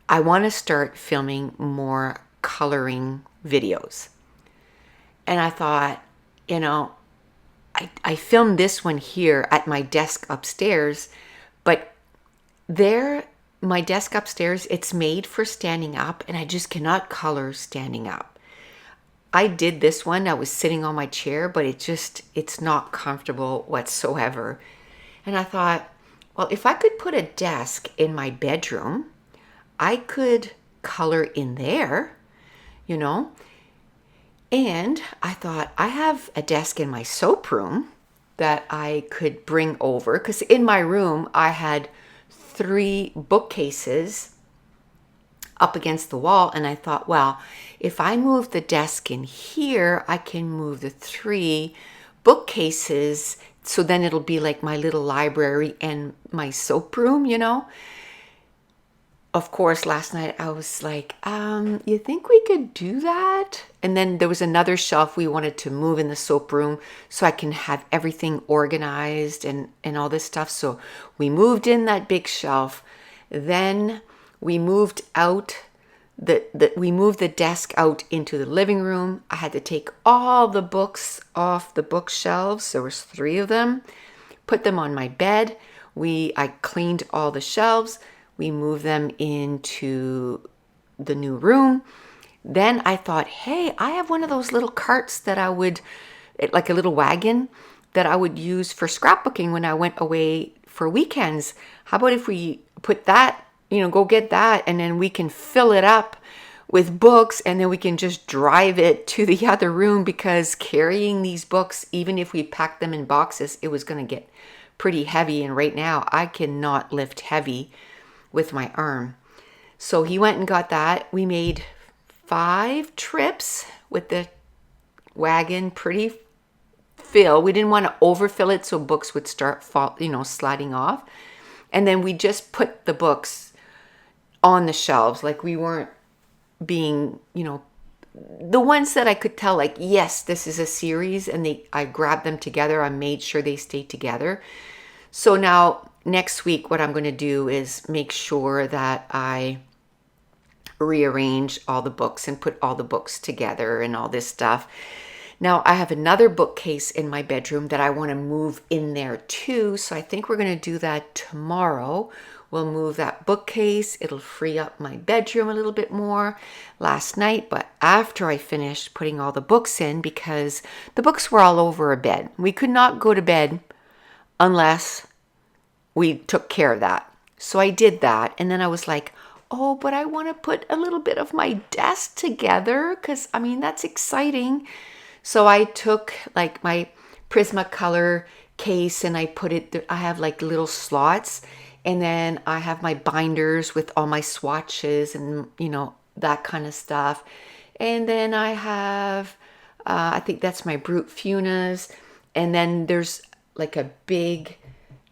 I want to start filming more coloring videos. And I thought, I filmed this one here at my desk upstairs, but my desk upstairs, it's made for standing up, and I just cannot color standing up. I did this one, I was sitting on my chair, but it's not comfortable whatsoever. And I thought, well, if I could put a desk in my bedroom, I could color in there, And I thought, I have a desk in my soap room that I could bring over, because in my room I had 3 bookcases up against the wall, and I thought, well, if I move the desk in here, I can move the 3 bookcases, so then it'll be like my little library and my soap room, Of course, last night I was like, you think we could do that? And then there was another shelf we wanted to move in the soap room so I can have everything organized and all this stuff. So we moved in that big shelf. Then we moved out we moved the desk out into the living room. I had to take all the books off the bookshelves. There was 3 of them. Put them on my bed. I cleaned all the shelves. We moved them into the new room. Then I thought, hey, I have one of those little carts that I would, like a little wagon that I would use for scrapbooking when I went away for weekends. How about if we put that, go get that, and then we can fill it up with books, and then we can just drive it to the other room, because carrying these books, even if we packed them in boxes, it was going to get pretty heavy. And right now I cannot lift heavy with my arm. So he went and got that. We made 5 trips with the wagon, pretty fill. We didn't want to overfill it so books would start sliding off. And then we just put the books on the shelves. Like, we weren't being, the ones that I could tell, like, yes, this is a series, and I grabbed them together. I made sure they stayed together. So now next week, what I'm going to do is make sure that I rearrange all the books and put all the books together and all this stuff. Now, I have another bookcase in my bedroom that I want to move in there too. So I think we're going to do that tomorrow. We'll move that bookcase. It'll free up my bedroom a little bit more last night, but after I finished putting all the books in, because the books were all over a bed. We could not go to bed unless we took care of that. So I did that. And then I was like, oh, but I want to put a little bit of my desk together, because that's exciting. So I took like my Prismacolor case and I put it, I have like little slots, and then I have my binders with all my swatches and, that kind of stuff. And then I have, I think that's my Brute Funas. And then there's like a big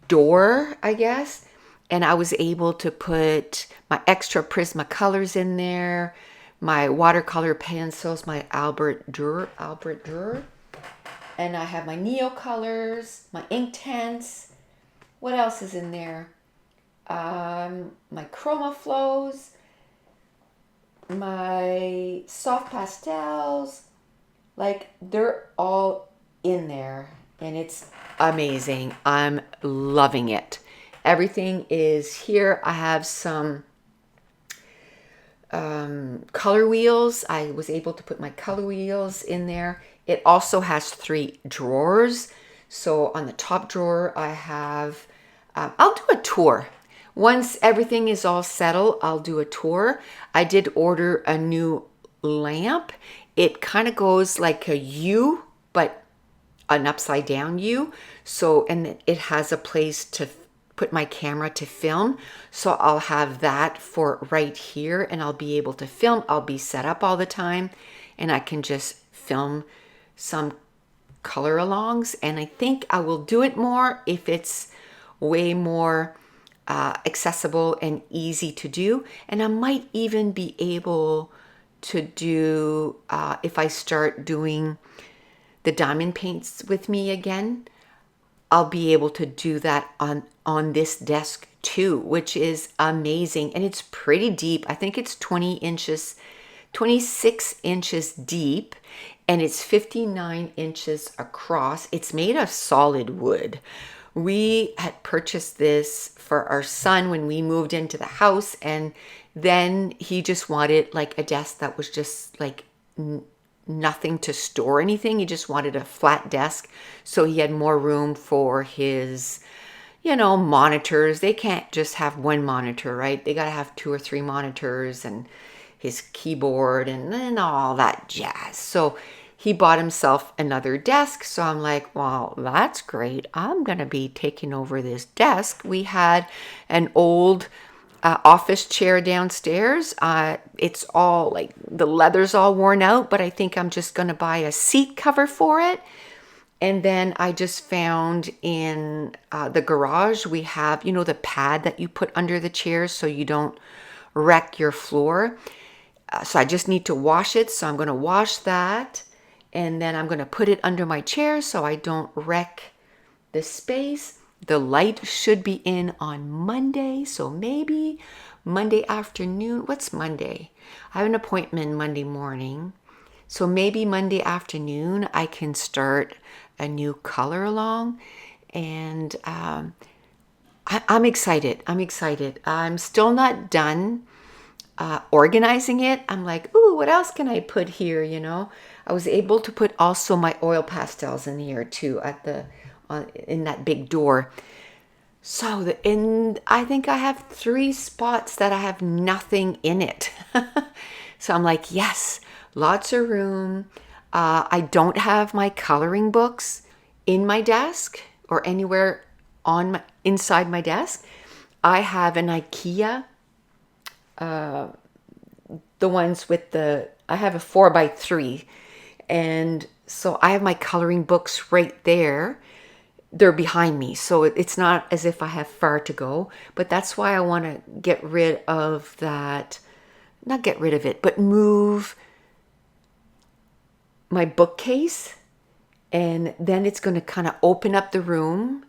door, I guess. And I was able to put my extra Prismacolors in there, my watercolor pencils, my Albert Dürer. And I have my Neocolors, my Inktense. What else is in there? My Chroma Flows, my soft pastels. Like, they're all in there, and it's amazing. I'm loving it. Everything is here. I have some color wheels. I was able to put my color wheels in there. It also has 3 drawers. So on the top drawer, I have, I'll do a tour. Once everything is all settled, I'll do a tour. I did order a new lamp. It kind of goes like a U, but an upside down U. So, and it has a place to put my camera to film. So I'll have that for right here and I'll be able to film. I'll be set up all the time and I can just film some color alongs. And I think I will do it more if it's way more accessible and easy to do. And I might even be able to do, if I start doing the diamond paints with me again, I'll be able to do that on this desk too, which is amazing. And it's pretty deep. I think it's 20 inches, 26 inches deep, and it's 59 inches across. It's made of solid wood. We had purchased this for our son when we moved into the house, and then he just wanted like a desk that was just like nothing to store anything. He just wanted a flat desk so he had more room for his, monitors. They can't just have one monitor, right? They got to have 2 or 3 monitors and his keyboard and all that jazz. So he bought himself another desk. So I'm like, well, that's great. I'm going to be taking over this desk. We had an old office chair downstairs. It's all like the leather's all worn out, but I think I'm just going to buy a seat cover for it. And then I just found in the garage, we have, the pad that you put under the chairs so you don't wreck your floor. So I just need to wash it. So I'm going to wash that. And then I'm going to put it under my chair so I don't wreck the space. The light should be in on Monday. So maybe Monday afternoon. What's Monday? I have an appointment Monday morning. So maybe Monday afternoon I can start a new color along. And I'm excited. I'm still not done organizing it. I'm like, ooh, what else can I put here? I was able to put also my oil pastels in here too in that big door. So I think I have 3 spots that I have nothing in it. So I'm like, yes, lots of room. I don't have my coloring books in my desk or anywhere inside my desk. I have an IKEA, the ones with I have a 4x3. And so I have my coloring books right there. They're behind me. So it's not as if I have far to go. But that's why I want to get rid of that. Not get rid of it, but move my bookcase. And then it's going to kind of open up the room.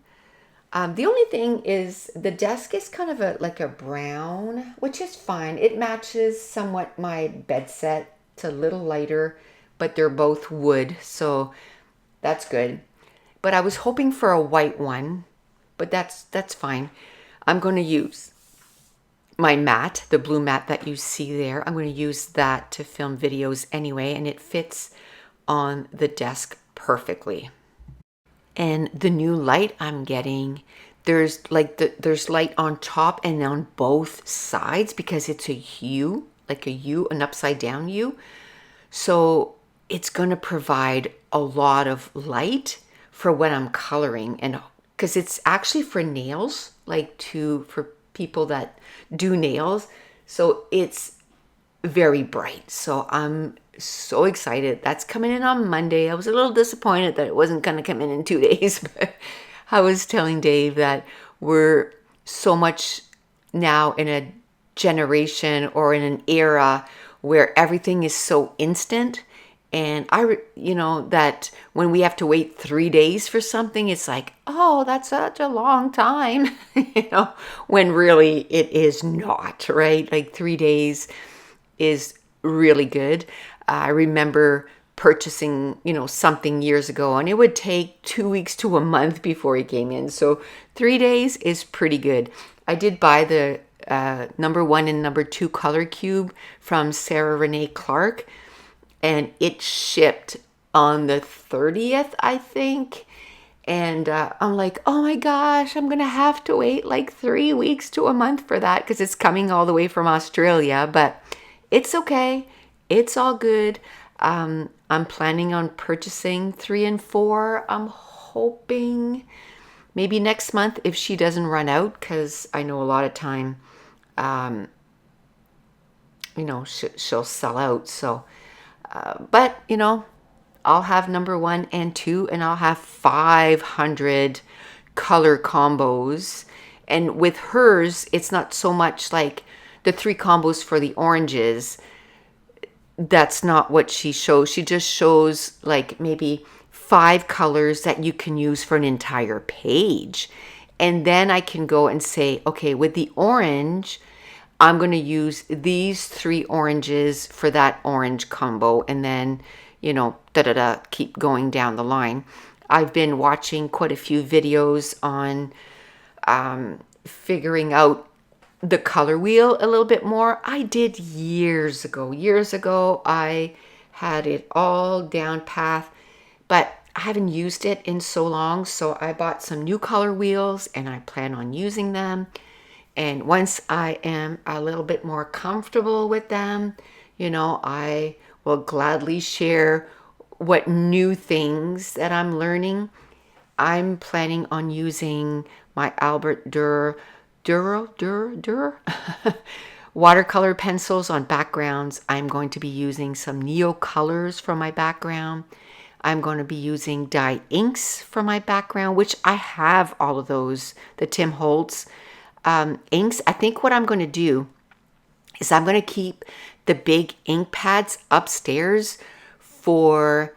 The only thing is the desk is kind of like a brown, which is fine. It matches somewhat my bed set. It's a little lighter, but they're both wood, so that's good. But I was hoping for a white one, but that's fine. I'm going to use my mat, the blue mat that you see there. I'm going to use that to film videos anyway, and it fits on the desk perfectly. And the new light I'm getting, there's light on top and on both sides because it's a U, like a U, an upside down U. So it's going to provide a lot of light for when I'm coloring, and because it's actually for nails, for people that do nails. So it's very bright. So I'm so excited. That's coming in on Monday. I was a little disappointed that it wasn't going to come in 2 days, but I was telling Dave that we're so much now in a generation or in an era where everything is so instant. And that when we have to wait 3 days for something, it's like, oh, that's such a long time, when really it is not, right? Like 3 days is really good. I remember purchasing, something years ago, and it would take 2 weeks to a month before it came in. So 3 days is pretty good. I did buy the number 1 and number 2 color cube from Sarah Renee Clark, and it shipped on the 30th, I think. And I'm like, oh my gosh, I'm going to have to wait like 3 weeks to a month for that because it's coming all the way from Australia. But it's okay. It's all good. I'm planning on purchasing 3 and 4. I'm hoping maybe next month if she doesn't run out, because I know a lot of time, she'll sell out. So, but I'll have number 1 and 2, and I'll have 500 color combos. And with hers, it's not so much like the 3 combos for the oranges. That's not what she shows. She just shows like maybe 5 colors that you can use for an entire page. And then I can go and say, okay, with the orange, I'm going to use these 3 oranges for that orange combo. And then, keep going down the line. I've been watching quite a few videos on figuring out the color wheel a little bit more. I did years ago. Years ago, I had it all down path, but I haven't used it in so long. So I bought some new color wheels and I plan on using them. And once I am a little bit more comfortable with them, I will gladly share what new things that I'm learning. I'm planning on using my Albert Dürer watercolor pencils on backgrounds. I'm going to be using some Neo colors for my background. I'm going to be using dye inks for my background, which I have all of those, the Tim Holtz inks. I think what I'm going to do is I'm going to keep the big ink pads upstairs for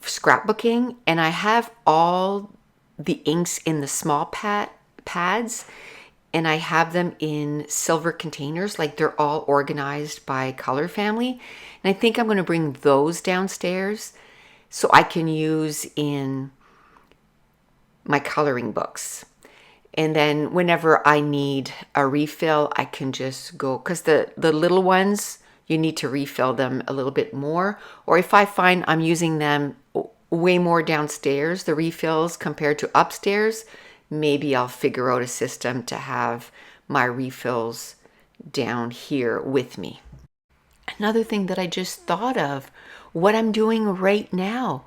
scrapbooking, and I have all the inks in the small pads, and I have them in silver containers, like they're all organized by color family. And I think I'm going to bring those downstairs so I can use in my coloring books. And then whenever I need a refill, I can just go, because the little ones, you need to refill them a little bit more. Or if I find I'm using them way more downstairs, the refills compared to upstairs, maybe I'll figure out a system to have my refills down here with me. Another thing that I just thought of, what I'm doing right now,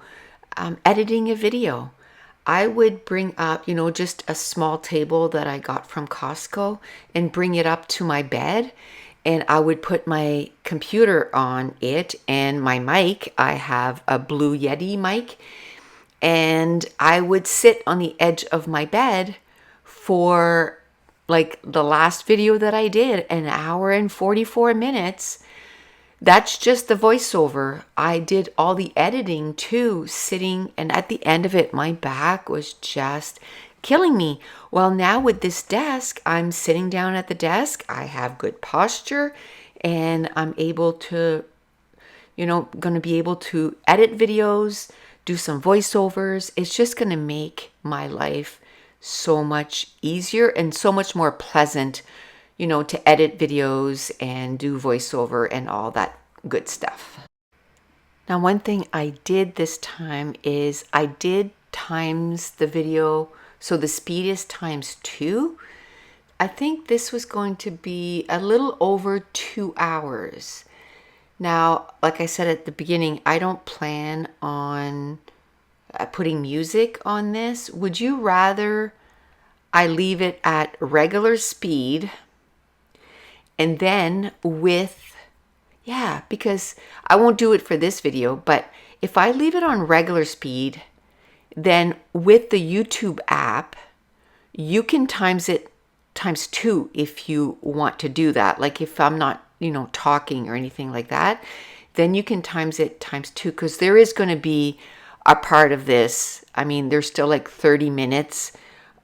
editing a video. I would bring up, just a small table that I got from Costco and bring it up to my bed. And I would put my computer on it and my mic. I have a Blue Yeti mic. And I would sit on the edge of my bed for like the last video that I did, 1 hour and 44 minutes. That's just the voiceover. I did all the editing too, sitting, and at the end of it, my back was just killing me. Well, now with this desk, I'm sitting down at the desk. I have good posture, and I'm able to, going to be able to edit videos, do some voiceovers. It's just going to make my life so much easier and so much more pleasant, to edit videos and do voiceover and all that good stuff. Now, one thing I did this time is I did times the video, so the speed is ×2. I think this was going to be a little over 2 hours. Now, like I said at the beginning, I don't plan on putting music on this. Would you rather I leave it at regular speed and then because I won't do it for this video, but if I leave it on regular speed, then with the YouTube app, you can times it ×2 if you want to do that. Like if I'm not, talking or anything like that, then you can times it ×2, because there is going to be a part of this. I mean, there's still like 30 minutes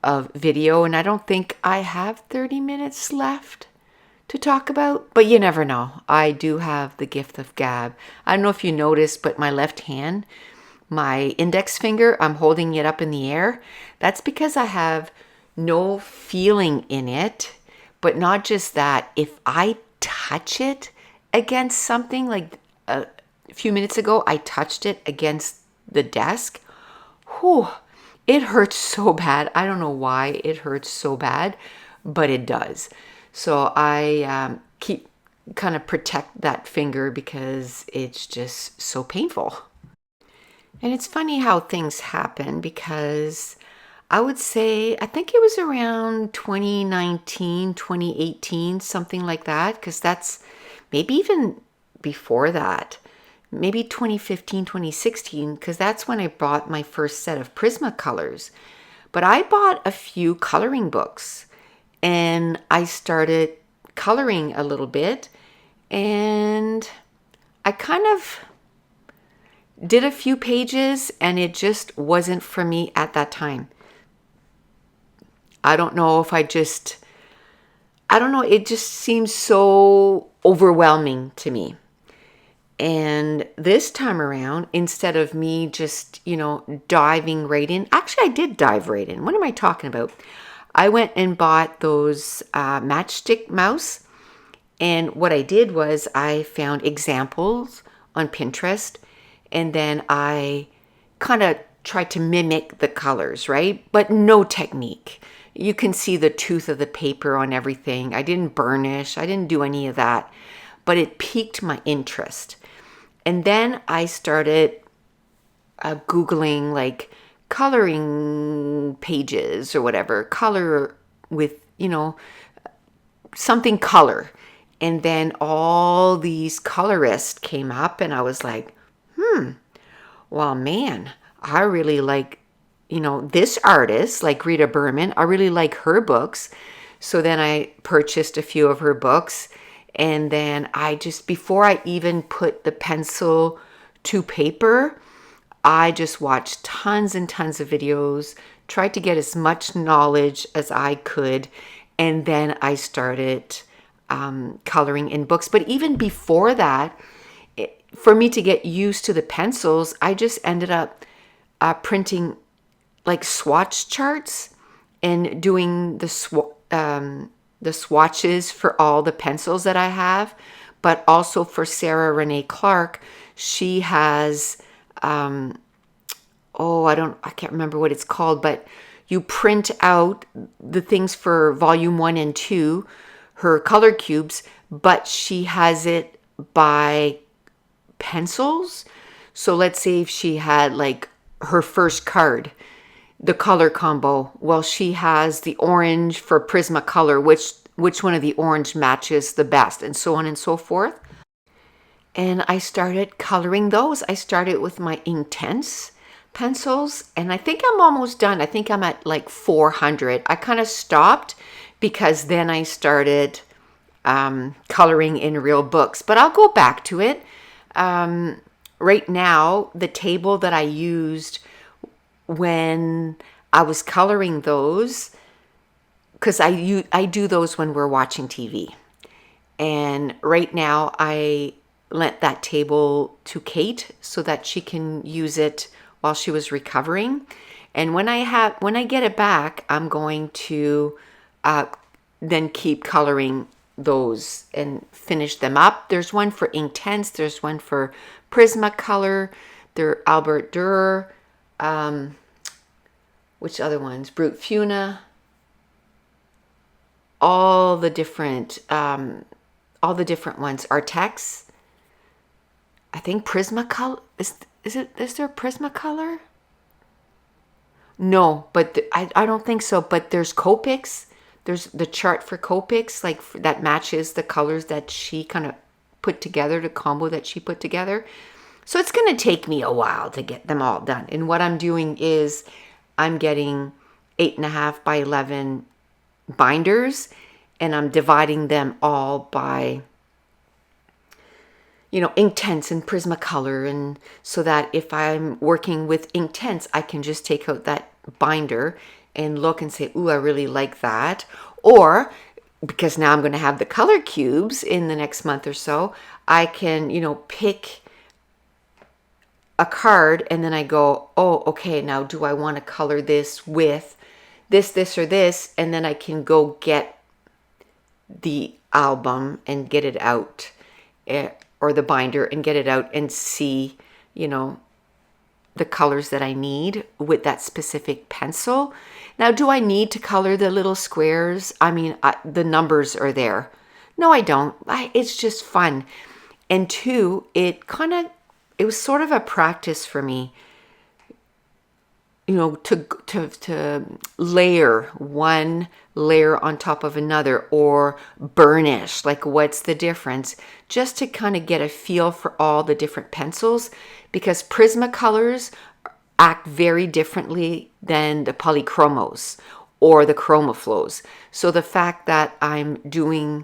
of video, and I don't think I have 30 minutes left to talk about, but you never know. I do have the gift of gab. I don't know if you noticed, but my left hand, my index finger, I'm holding it up in the air. That's because I have no feeling in it. But not just that, if I touch it against something, like a few minutes ago, I touched it against the desk. Whew, it hurts so bad. I don't know why it hurts so bad, but it does. So I keep kind of protect that finger because it's just so painful. And it's funny how things happen because I would say, I think it was around 2019, 2018, something like that, because that's maybe even before that, maybe 2015, 2016, because that's when I bought my first set of Prismacolors. But I bought a few coloring books and I started coloring a little bit, and I kind of did a few pages and it just wasn't for me at that time. I don't know if I don't know, it just seems so overwhelming to me. And this time around, instead of me just, diving right in, actually, I did dive right in. What am I talking about? I went and bought those matchstick mouse. And what I did was I found examples on Pinterest, and then I kind of tried to mimic the colors, right? But no technique. You can see the tooth of the paper on everything. I didn't burnish. I didn't do any of that. But it piqued my interest. And then I started Googling like coloring pages or whatever, color with, something color. And then all these colorists came up and I was like, well, man, I really like, this artist, like Rita Berman. I really like her books. So then I purchased a few of her books. And then before I even put the pencil to paper, I just watched tons and tons of videos, tried to get as much knowledge as I could. And then I started coloring in books. But even before that, for me to get used to the pencils, I just ended up printing like swatch charts and doing the swatches for all the pencils that I have. But also for Sarah Renee Clark, she has, I can't remember what it's called, but you print out the things for volume 1 and 2, her color cubes, but she has it by pencils. So let's say if she had like her first card, the color combo, well, she has the orange for Prismacolor, which one of the orange matches the best, and so on and so forth. And I started coloring those. I started with my Inktense pencils, and I think I'm almost done. I think I'm at like 400. I kind of stopped because then I started coloring in real books, but I'll go back to it. Right now, the table that I used when I was coloring those, because I do those when we're watching TV. And right now I lent that table to Kate so that she can use it while she was recovering. And when I get it back, I'm going to then keep coloring those and finish them up. There's one for Inktense, there's one for Prismacolor, they're Albert Dürer, which other ones? Brut Funa, all the different ones. Artex, I think Prismacolor, is there Prismacolor? No, but I don't think so. But there's Copics. There's the chart for Copics, like that matches the colors that she kind of put together, the combo that she put together. So it's going to take me a while to get them all done. And what I'm doing is I'm getting 8.5 by 11 binders, and I'm dividing them all by, Inktense and Prismacolor, and so that if I'm working with Inktense, I can just take out that binder and look and say, ooh, I really like that. Or because now I'm going to have the color cubes in the next month or so, I can, pick a card and then I go, oh, okay, now do I want to color this with this, or this? And then I can go get the album and get it out, or the binder and get it out and see, the colors that I need with that specific pencil. Now, do I need to color the little squares? I mean, the numbers are there. No, I don't. It's just fun. And two, it was sort of a practice for me, to layer one layer on top of another, or burnish, like what's the difference, just to kind of get a feel for all the different pencils, because Prismacolors act very differently than the polychromos or the chromaflows. So the fact that I'm doing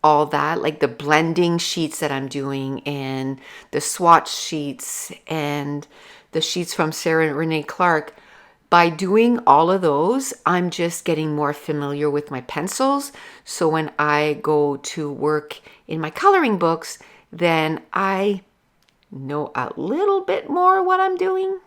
all that, like the blending sheets that I'm doing, and the swatch sheets, and the sheets from Sarah and Renee Clark, by doing all of those, I'm just getting more familiar with my pencils. So when I go to work in my coloring books, then I know a little bit more what I'm doing.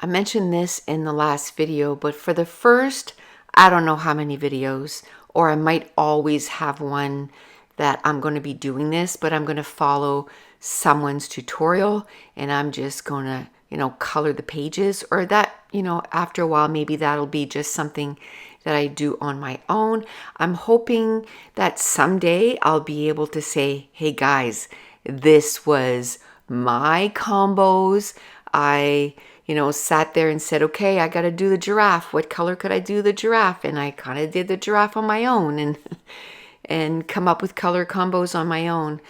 I mentioned this in the last video, but for the first, I don't know how many videos, or I might always have one that I'm going to be doing this, but I'm going to follow someone's tutorial, and I'm just going to, color the pages, or that, after a while, maybe that'll be just something that I do on my own. I'm hoping that someday I'll be able to say, hey guys, this was my combos. I sat there and said, okay, I got to do the giraffe. What color could I do the giraffe? And I kind of did the giraffe on my own, and come up with color combos on my own.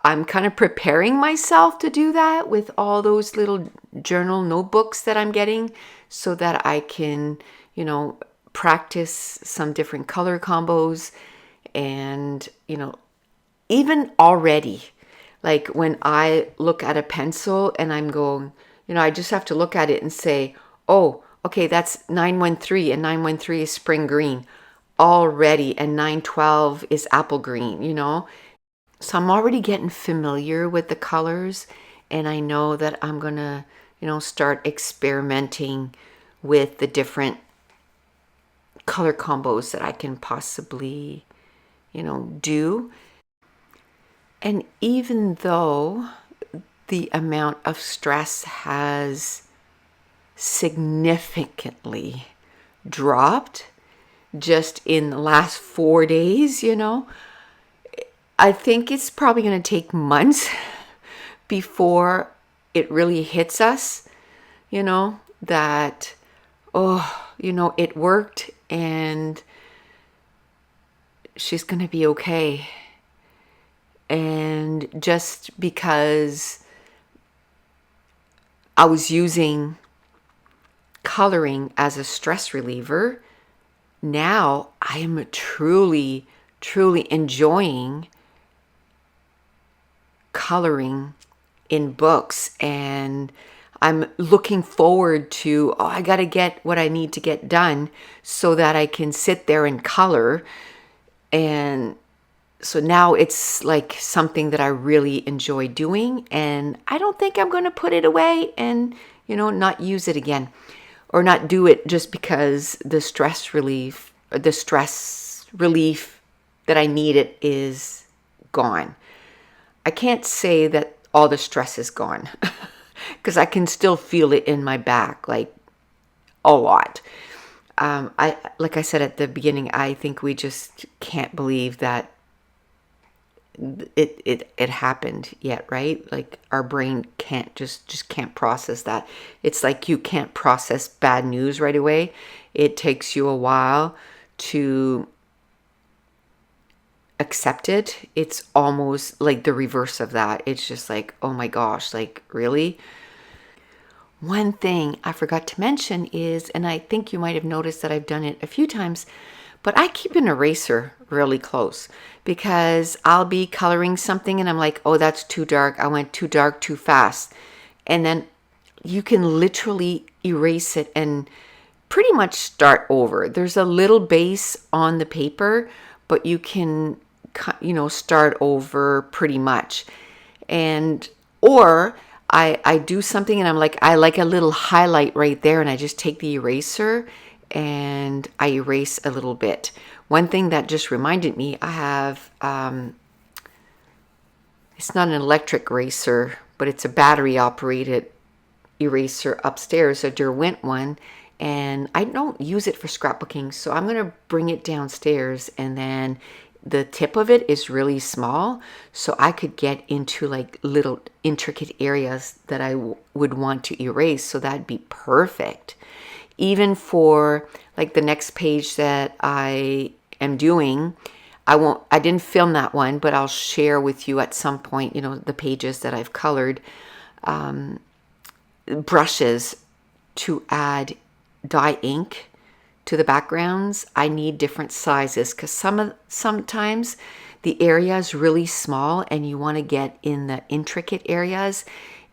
I'm kind of preparing myself to do that with all those little journal notebooks that I'm getting, so that I can, practice some different color combos. And, even already, like when I look at a pencil and I'm going, I just have to look at it and say, oh, okay, that's 913, and 913 is spring green already, and 912 is apple green, So I'm already getting familiar with the colors, and I know that I'm going to, start experimenting with the different color combos that I can possibly, do. And even though the amount of stress has significantly dropped just in the last 4 days, I think it's probably going to take months before it really hits us, that, it worked, and she's going to be okay. And just because I was using coloring as a stress reliever, now I am truly, truly enjoying coloring in books, and I'm looking forward to, I got to get what I need to get done so that I can sit there and color. And so now it's like something that I really enjoy doing, and I don't think I'm going to put it away and, not use it again, or not do it just because the stress relief that I needed is gone. I can't say that all the stress is gone because I can still feel it in my back, like a lot. Like I said at the beginning, I think we just can't believe that it happened yet, right? Like our brain can't just can't process that. It's like you can't process bad news right away. It takes you a while to accept it. It's almost like the reverse of that. It's just like, oh my gosh, like really? One thing I forgot to mention is, and I think you might have noticed that I've done it a few times, but I keep an eraser really close, because I'll be coloring something and I'm like, oh, that's too dark. I went too dark too fast. And then you can literally erase it and pretty much start over. There's a little base on the paper, but you can, start over pretty much. And, or I do something and I'm like, I like a little highlight right there, and I just take the eraser and I erase a little bit. One thing that just reminded me, I have, it's not an electric eraser, but it's a battery operated eraser upstairs, a Derwent one, and I don't use it for scrapbooking, so I'm going to bring it downstairs, and then the tip of it is really small, so I could get into like little intricate areas that I would want to erase. So that'd be perfect. Even for like the next page that I am doing, I didn't film that one, but I'll share with you at some point, you know, the pages that I've colored, brushes to add dye ink to the backgrounds. I need different sizes because sometimes the area is really small and you want to get in the intricate areas,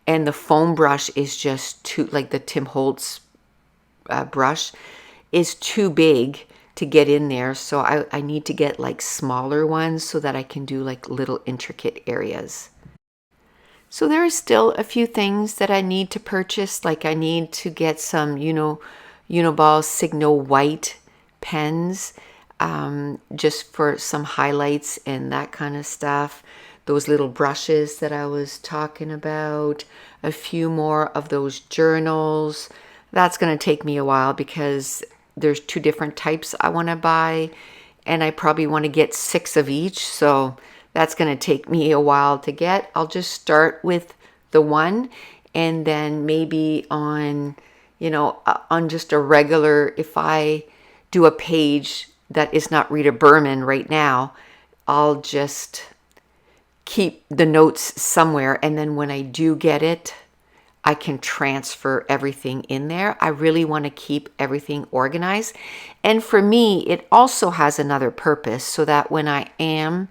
and the foam brush is just too, like the Tim Holtz brush is too big to get in there. So I need to get like smaller ones so that I can do like little intricate areas. So there are still a few things that I need to purchase. Like I need to get some, Uniball Signal white pens, just for some highlights and that kind of stuff. Those little brushes that I was talking about. A few more of those journals. That's going to take me a while because there's 2 different types I want to buy, and I probably want to get 6 of each. So that's going to take me a while to get. I'll just start with the one, and then maybe on, on just a regular, if I do a page that is not Rita Berman right now, I'll just keep the notes somewhere. And then when I do get it, I can transfer everything in there. I really want to keep everything organized. And for me, it also has another purpose, so that when I am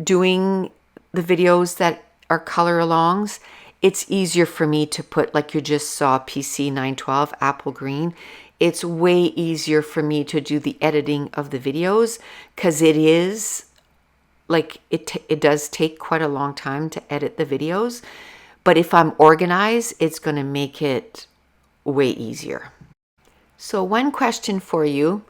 doing the videos that are color alongs, it's easier for me to put, like you just saw PC 912 apple green. It's way easier for me to do the editing of the videos because it is like it does take quite a long time to edit the videos. But if I'm organized, it's going to make it way easier. So one question for you,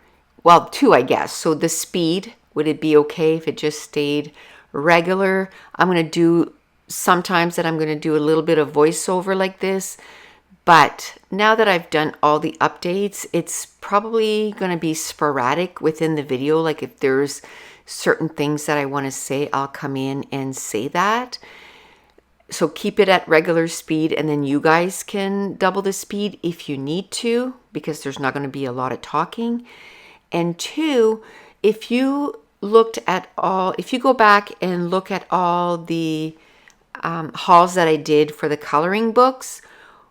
well, 2, I guess. So the speed, would it be okay if it just stayed regular? I'm going to do sometimes that I'm going to do a little bit of voiceover like this. But now that I've done all the updates, it's probably going to be sporadic within the video. Like if there's certain things that I want to say, I'll come in and say that. So keep it at regular speed, and then you guys can double the speed if you need to, because there's not going to be a lot of talking. And 2, if you go back and look at all the hauls that I did for the coloring books,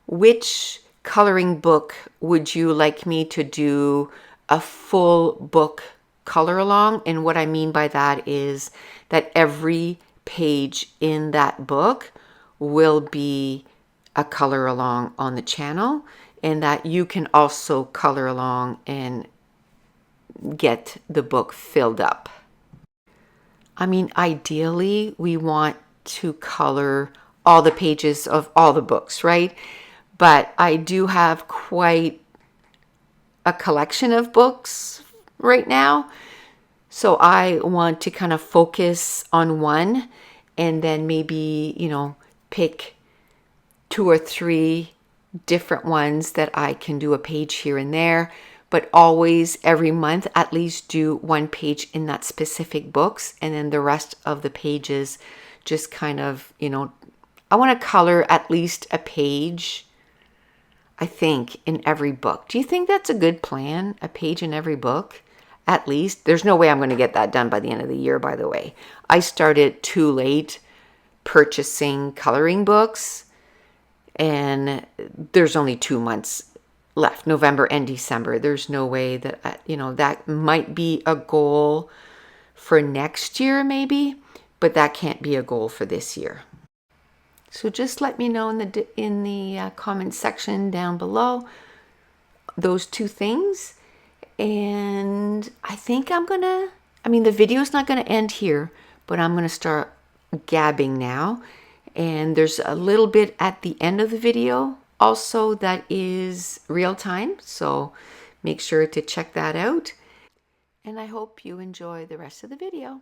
which coloring book would you like me to do a full book color along? And what I mean by that is that every page in that book will be a color along on the channel, and that you can also color along and get the book filled up. I mean, ideally, we want to color all the pages of all the books, right? But I do have quite a collection of books right now. So I want to kind of focus on one, and then maybe, pick 2 or 3 different ones that I can do a page here and there, but always every month at least do 1 page in that specific books, and then the rest of the pages just kind of, I want to color at least a page, I think, in every book. Do you think that's a good plan? A page in every book? At least. There's no way I'm going to get that done by the end of the year, by the way. I started too late purchasing coloring books, and there's only 2 months left, November and December. There's no way that, that might be a goal for next year maybe, but that can't be a goal for this year. So just let me know in the comment section down below those 2 things. And I think the video's not going to end here, but I'm going to start gabbing now. And there's a little bit at the end of the video also that is real time. So make sure to check that out. And I hope you enjoy the rest of the video.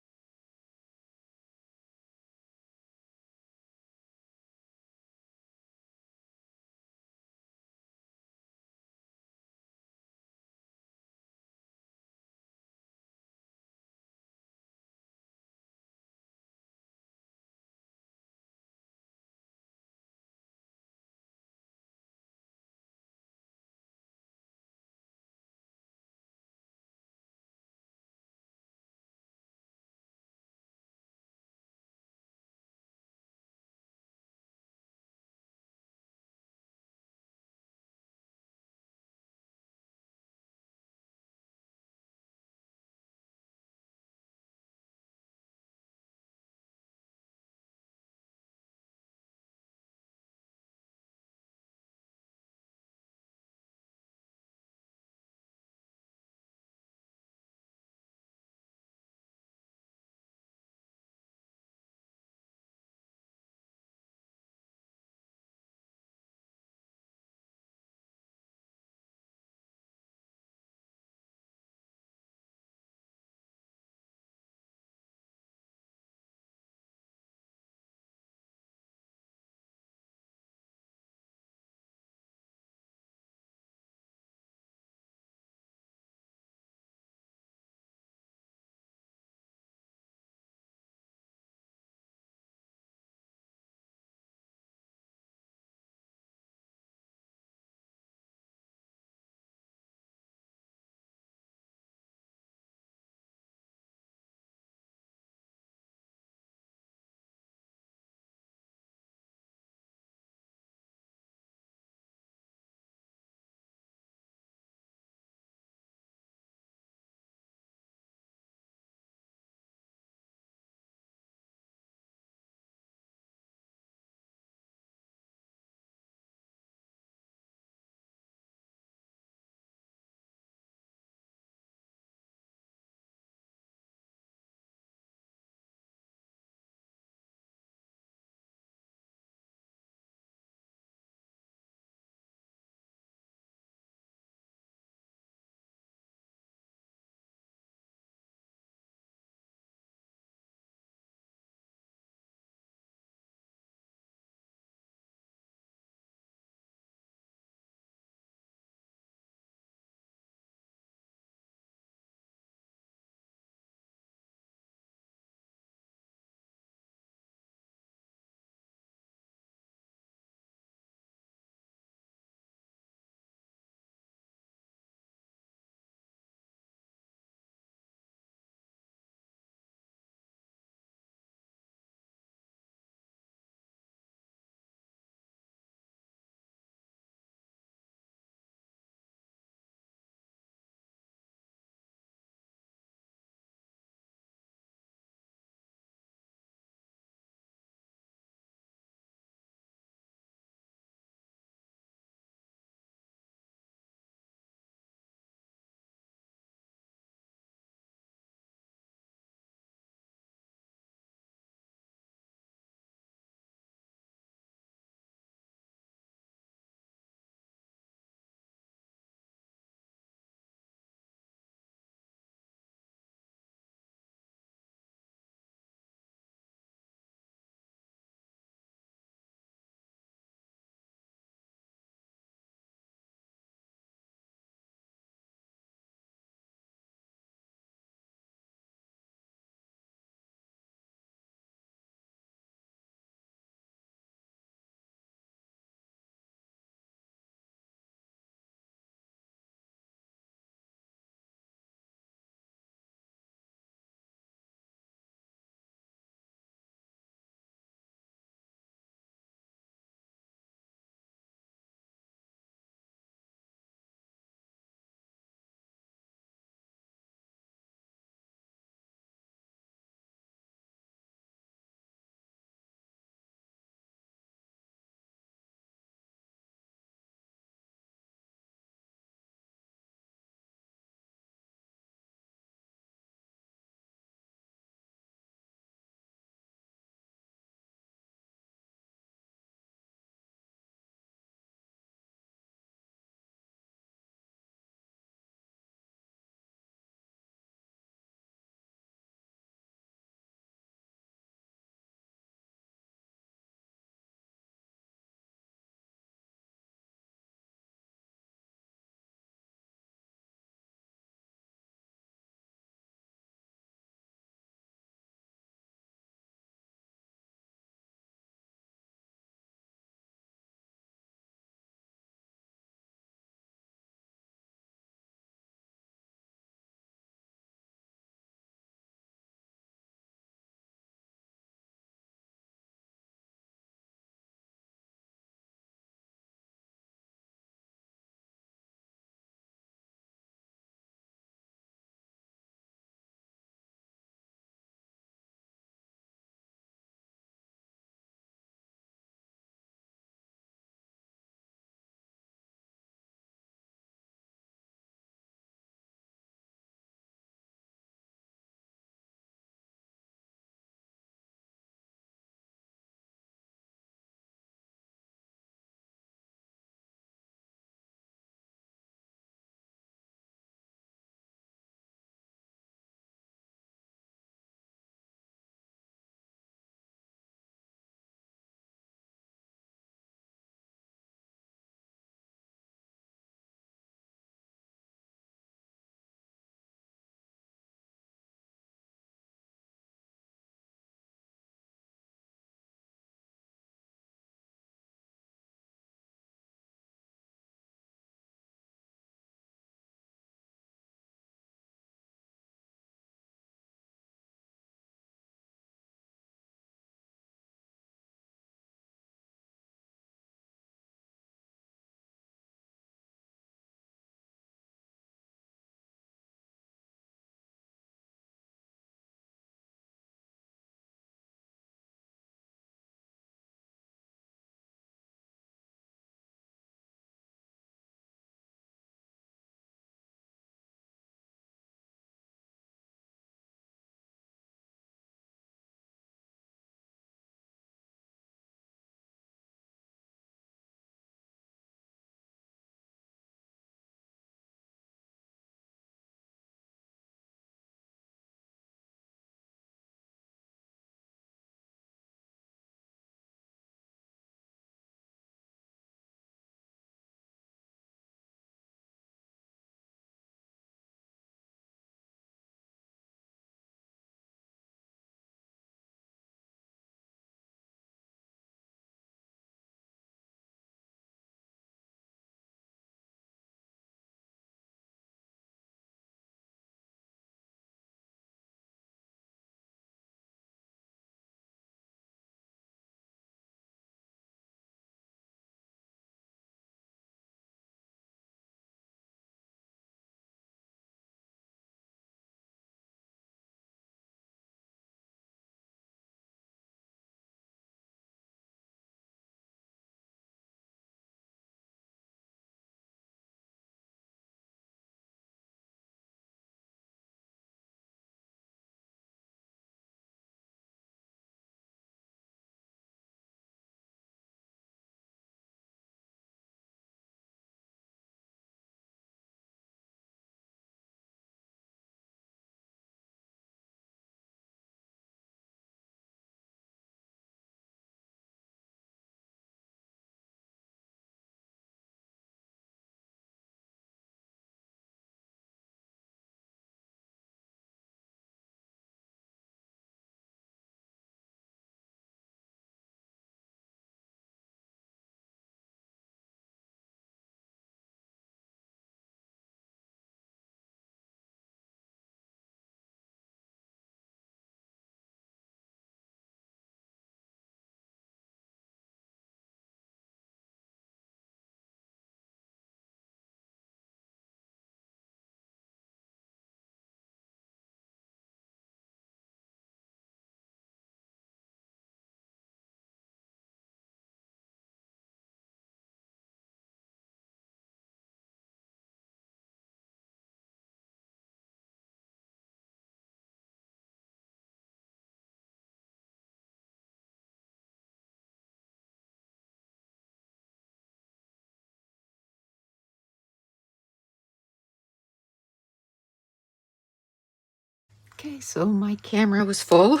Okay, so my camera was full,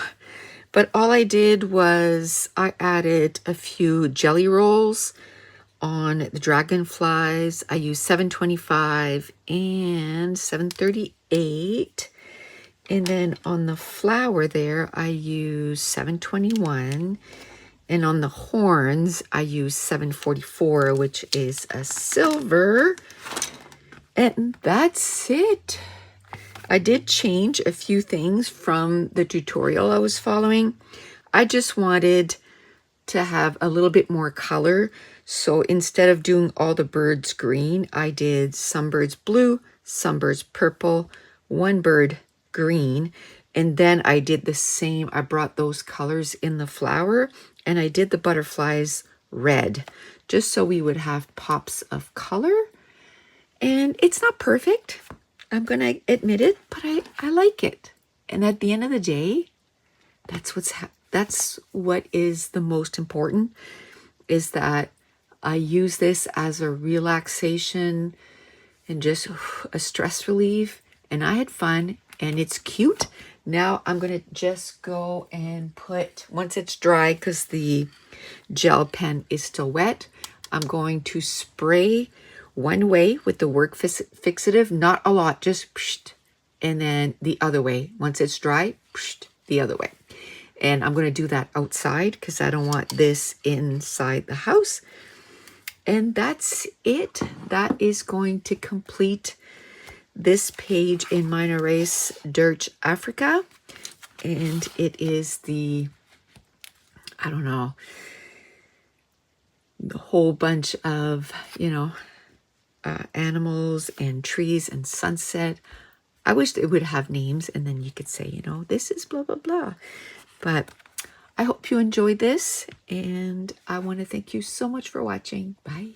but all I did was I added a few jelly rolls on the dragonflies. I used 725 and 738. And then on the flower there, I used 721. And on the horns, I used 744, which is a silver. And that's it. I did change a few things from the tutorial I was following. I just wanted to have a little bit more color. So instead of doing all the birds green, I did some birds blue, some birds purple, one bird green. And then I did the same. I brought those colors in the flower and I did the butterflies red, just so we would have pops of color. And it's not perfect, I'm gonna admit it, but I like it. And at the end of the day, that's what is the most important, is that I use this as a relaxation and just a stress relief, and I had fun and it's cute. Now I'm gonna just go and put, once it's dry, because the gel pen is still wet, I'm going to spray one way with the work fixative, not a lot, just psh, and then the other way. Once it's dry, psh, the other way. And I'm going to do that outside because I don't want this inside the house. And that's it. That is going to complete this page in Meine Reise, Durch, Afrika. And it is the, I don't know, the whole bunch of, animals and trees and sunset. I wish it would have names and then you could say, this is blah, blah, blah. But I hope you enjoyed this, and I want to thank you so much for watching. Bye.